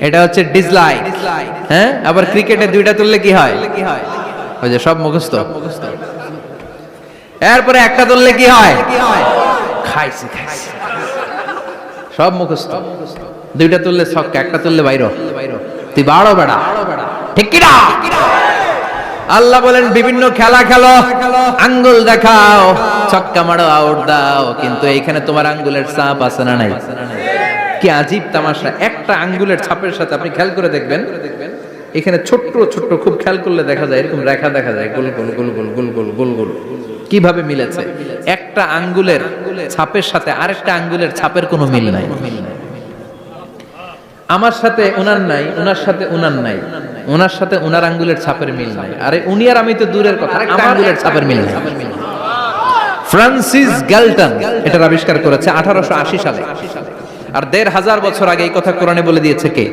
এটা হচ্ছে ডিসলাইক। হ্যাঁ, আবার ক্রিকেটে দুইটা তুললে কি হয়? ওই যে সব মুখস্থ। এরপরে একটা তুললে কি হয়? খাইছি খাইছি, সব মুখস্থ। দুইটা তুললে ছক্কা, একটা তুললে বাইরে। তুই বাড়ো বেড়া, ঠিক কি না? আল্লাহ বলেন বিভিন্ন খেলা খেলো, আঙ্গুল দেখাও, ছক্কা মারো, আউট দাও, কিন্তু এইখানে তোমার আঙ্গুলের ছাপ আছে না নাই? কি আজীব তামাশা! একটা আঙ্গুলের ছাপের সাথে আপনি খেয়াল করে দেখবেন, এখানে ছোট্ট ছোট্ট, খুব খেয়াল করলে দেখা যায় এরকম রেখা দেখা যায়, গোল গোল গোল গোল গোল গোল গোল গোল। কিভাবে মিলেছে? একটা আঙ্গুলের ছাপের সাথে আরেকটা আঙ্গুলের ছাপের কোনো মিল নাই। আমার সাথে উনার নাই, উনার সাথে উনার নাই, উনার সাথে উনার আঙ্গুলের ছাপের মিল নাই। আরে উনি আর আমি তো দূরের কথা, আমার আঙ্গুলের ছাপের মিল নাই। ফ্রান্সিস গ্যালটন এটার আবিষ্কার করেছে 1880 সালে। আর 1500 বছর আগে এই কথা কোরআনে বলে দিয়েছে কে?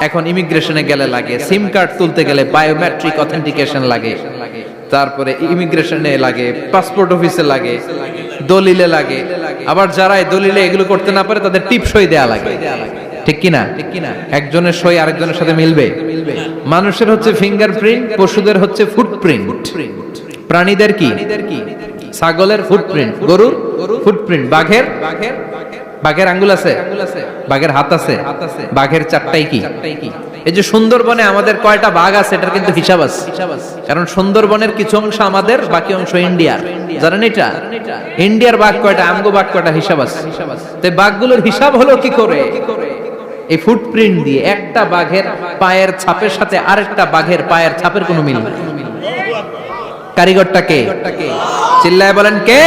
এখন ইমিগ্রেশনে গেলে লাগে, সিম কার্ড তুলতে গেলে বায়োমেট্রিক অথেন্টিকেশন লাগে, তারপরে ইমিগ্রেশনে লাগে, পাসপোর্ট অফিসে লাগে, দলিলে লাগে। আবার যারা দলিলে এগুলো করতে না পারে তাদের টিপ সই দেয়া লাগে, ঠিক কিনা? একজনের সই আরেকজনের সাথে মিলবে? মানুষের হচ্ছে ফিঙ্গারপ্রিন্ট, পশুদের হচ্ছে ফুটপ্রিন্ট। প্রাণীদের কি? ছাগলের ফুটপ্রিন্ট, গরুর ফুটপ্রিন্ট, বাঘের আঙ্গুল আছে, বাঘের হাত আছে, বাঘের চারটাই কি? এই যে সুন্দরবনে আমাদের কয়টা বাঘ আছে এটার কিন্তু হিসাব আছে। কারণ সুন্দরবনের কিছু অংশ আমাদের, বাকি অংশ ইন্ডিয়ার। জানেন এটা? ইন্ডিয়ার বাঘ কয়টা, আমগো বাঘ কয়টা, হিসাব আছে। তো বাঘগুলোর হিসাব হলো কি করে? এই ফুটপ্রিন্ট দিয়ে। একটা বাঘের পায়ের ছাপের সাথে আরেকটা বাঘের পায়ের ছাপের কোনো মিল নেই। কারিগরটা কে? চিল্লায় বলেন কে?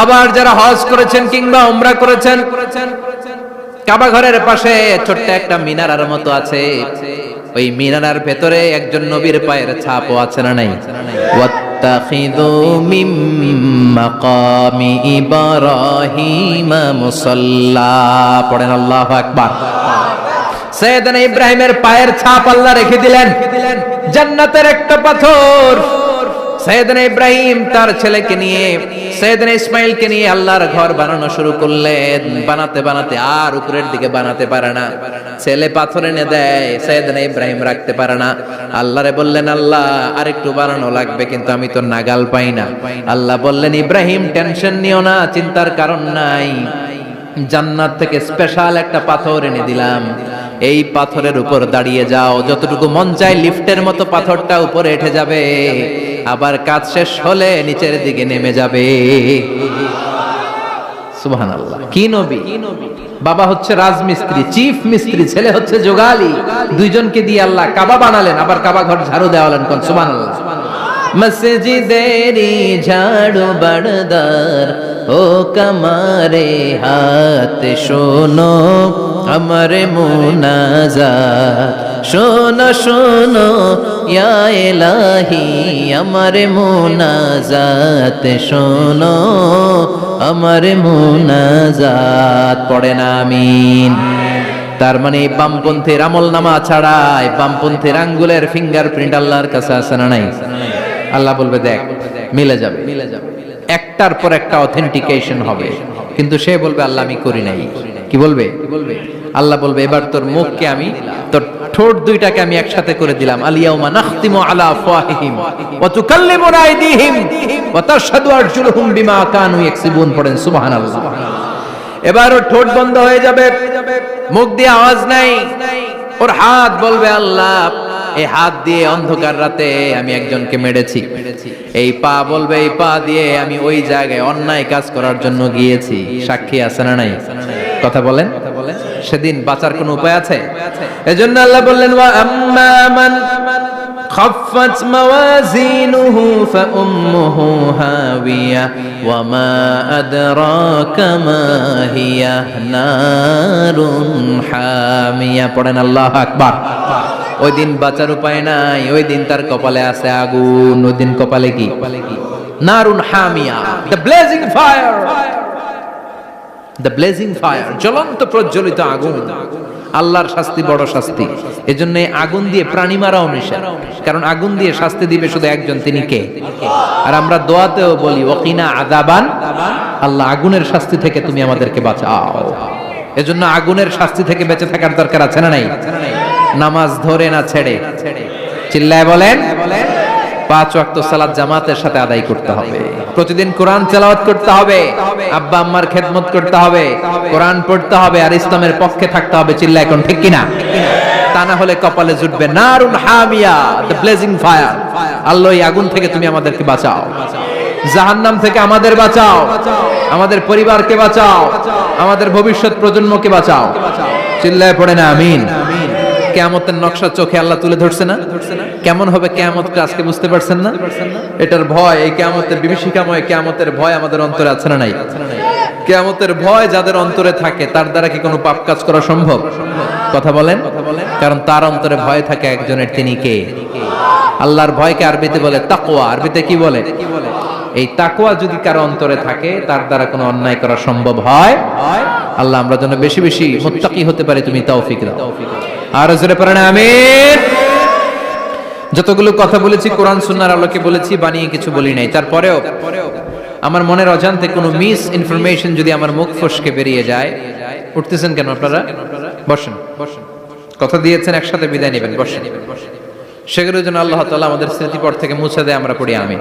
আবার যারা হজ করেছেন কিংবা উমরা করেছেন, কাবা ঘরের পাশে ছোট্ট একটা মিনারার মতো আছে, ওই মিনারার ভেতরে একজন নবীর পায়ের ছাপও আছে না নাই? ওয়াত্তাখিযু মিম মাকামি ইব্রাহিম মুসাল্লা। পড়েন আল্লাহু আকবার। সাইয়েদনা ইব্রাহিমের পায়ের ছাপ আল্লাহ রেখে দিলেন জান্নাতের একটা পাথর। সাইয়েদনা ইব্রাহিম তার ছেলেকে নিয়ে, সাইয়েদনা ইসমাইলকে নিয়ে আল্লাহর ঘর বানানো শুরু করলেন। বানাতে বানাতে আর উপরের দিকে বানাতে পারে না, ছেলে পাথর এনে দেয়, সাইয়েদনা ইব্রাহিম রাখতে পারে না। আল্লাহরে বললেন, আল্লাহ আরেকটু বানানো লাগবে, কিন্তু আমি তো নাগাল পাই না। আল্লাহ বললেন, ইব্রাহিম টেনশন নিও না, চিন্তার কারণ নাই, জান্নাত থেকে স্পেশাল একটা পাথর এনে দিলাম, এই পাথরের উপর দাঁড়িয়ে যাও, যতটুকু মন চায় লিফটের মতো পাথরটা উপরে উঠে যাবে। আবার কাজ শেষ হলে নিচের দিকে নেমে যাবে। সুবহানাল্লাহ। কি নবী? বাবা হচ্ছে রাজমিস্ত্রি, চিফ মিস্ত্রি, ছেলে হচ্ছে যোগালী। দুইজনকে দিয়ে আল্লাহ কাবা বানালেন, আবার কাবা ঘর ঝাড়ু দেওয়ালেন। কোন সুবহানাল্লাহ। মসজিদেরি ঝাড়ু বারদার ও কমারে হাত শোনো আমার মুনাজাত, শোনো শোনো ইয়া ইলাহি আমার মুনাজাত, শোনো আমার মুনাজাত। পড়েন আমিন। তার মানে বামপন্থীর আমল নামা ছাড়াই বামপন্থীর আঙ্গুলের ফিঙ্গারপ্রিন্ট আল্লাহর কাছে আছে না নাই? আল্লাহ বলবে দেখ মিলে যাবে, একটার পর একটা অথেন্টিকেশন হবে, কিন্তু সে বলবে আল্লাহ আমি করি নাই। কি বলবে? আল্লাহ বলবে এবার তোর মুখকে আমি, তোর ঠোঁট দুইটাকে আমি একসাথে করে দিলাম। আলিয়াউমা নাখতিমু আলা আফওয়াহিহিম ওয়া তুকাল্লিমুনা আইদিহিম ওয়া তাশহাদু আরজুলুহুম বিমা কানু ইয়াকসিবুন। পড়েন সুবহানাল্লাহ। এবার ওর ঠোঁট বন্ধ হয়ে যাবে, মুখ দিয়ে আওয়াজ নাই। ওর হাত বলবে আল্লাহ এই হাত দিয়ে অন্ধকার রাতে আমি একজনকে মেরেছি। এই পা বলবে এই পা দিয়ে আমি ওই জায়গায় অন্যায় কাজ করার জন্য গিয়েছি। সাক্ষী আছে না নাই? কথা বলেন। সেদিন বাঁচার কোনো উপায় আছে? এজন্য আল্লাহ বললেন ওয়া আম্মা মান খাফফাত মাওয়াজিনুহু ফাউম্মুহু হাওিয়া ওয়া মা আদরাকা মা হিয়া নারুন হামিয়া। পড়েন আল্লাহু আকবার। ওই দিন বাঁচার উপায় নাই, ওই দিন তার কপালে আছে আগুন। ওই দিন কপালে কি? নারুন হামিয়া, the blazing fire, the blazing fire, জ্বলন্ত প্রজ্বলিত আগুন। আল্লাহর শাস্তি বড় শাস্তি। এজন্য আগুন দিয়ে প্রাণী মারাও নিষেধ, কারণ আগুন দিয়ে শাস্তি দিবে শুধু একজন, তিনি কে? আর আমরা দোয়াতেও বলি ওয়াকিনা আযাবান, আল্লাহ আগুনের শাস্তি থেকে তুমি আমাদেরকে বাঁচাও। এজন্য আগুনের শাস্তি থেকে বেঁচে থাকার দরকার আছে না নাই? নামাজ ধরে না ছেড়ে, চিল্লায় বলেন, 5 ওয়াক্ত সালাত জামাতের সাথে আদায় করতে হবে। প্রতিদিন কোরআন তেলাওয়াত করতে হবে, আব্বা আম্মার খেদমত করতে হবে, কোরআন পড়তে হবে, আর ইসলামের পক্ষে থাকতে হবে। চিল্লায় এখন ঠিক কিনা? তা না হলে কপালে জুটবে নারুন হামিয়া, দ্য ব্লেজিং ফায়ার। আল্লাহ এই আগুন থেকে তুমি আমাদেরকে বাঁচাও, জাহান্নাম থেকে আমাদের বাঁচাও, আমাদের পরিবারকে বাঁচাও, আমাদের ভবিষ্যৎ প্রজন্মকে বাঁচাও। চিল্লায় পড়ে না আমিন। কিয়ামতের নকশা চোখে আল্লাহ তুলে ধরছে না? কেমন হবে কিয়ামতটা আজকে বুঝতে পারছেন না? এটার ভয়, এই কিয়ামতের বিভীষিকাময় কিয়ামতের ভয় আমাদের অন্তরে আছে না নাই? কিয়ামতের ভয় যাদের অন্তরে থাকে তার দ্বারা কি কোনো পাপ কাজ করা সম্ভব? কথা বলেন। কারণ তার অন্তরে ভয় থাকে একজনের, তিনি কে? আল্লাহর ভয়কে আরবিতে বলে তাকওয়া। আরবিতে কি বলে? এই তাকওয়া যদি কারো অন্তরে থাকে তার দ্বারা কোনো অন্যায় করা সম্ভব হয়। আল্লাহ আমরা যেন বেশি বেশি মুত্তাকি হতে পারি, তুমি তৌফিক দাও। আর জোরে পড়েন আমিন। যতগুলো কথা বলেছি কোরআন সুন্নাহর আলোকে বলেছি, বানিয়ে কিছু বলি নাই। তারপরেও আমার মনের অজান্তে কোনো মিস ইনফরমেশন যদি আমার মুখ ফসকে বেরিয়ে যায়, উঠতেছেন কেন আপনারা? বসেন, কথা দিয়েছেন একসাথে বিদায় নেবেন, বসেন। সেগুলোর জন্য আল্লাহ তাআলা আমাদের স্মৃতিপট থেকে মুছে দেয়। আমরা পড়ি আমিন।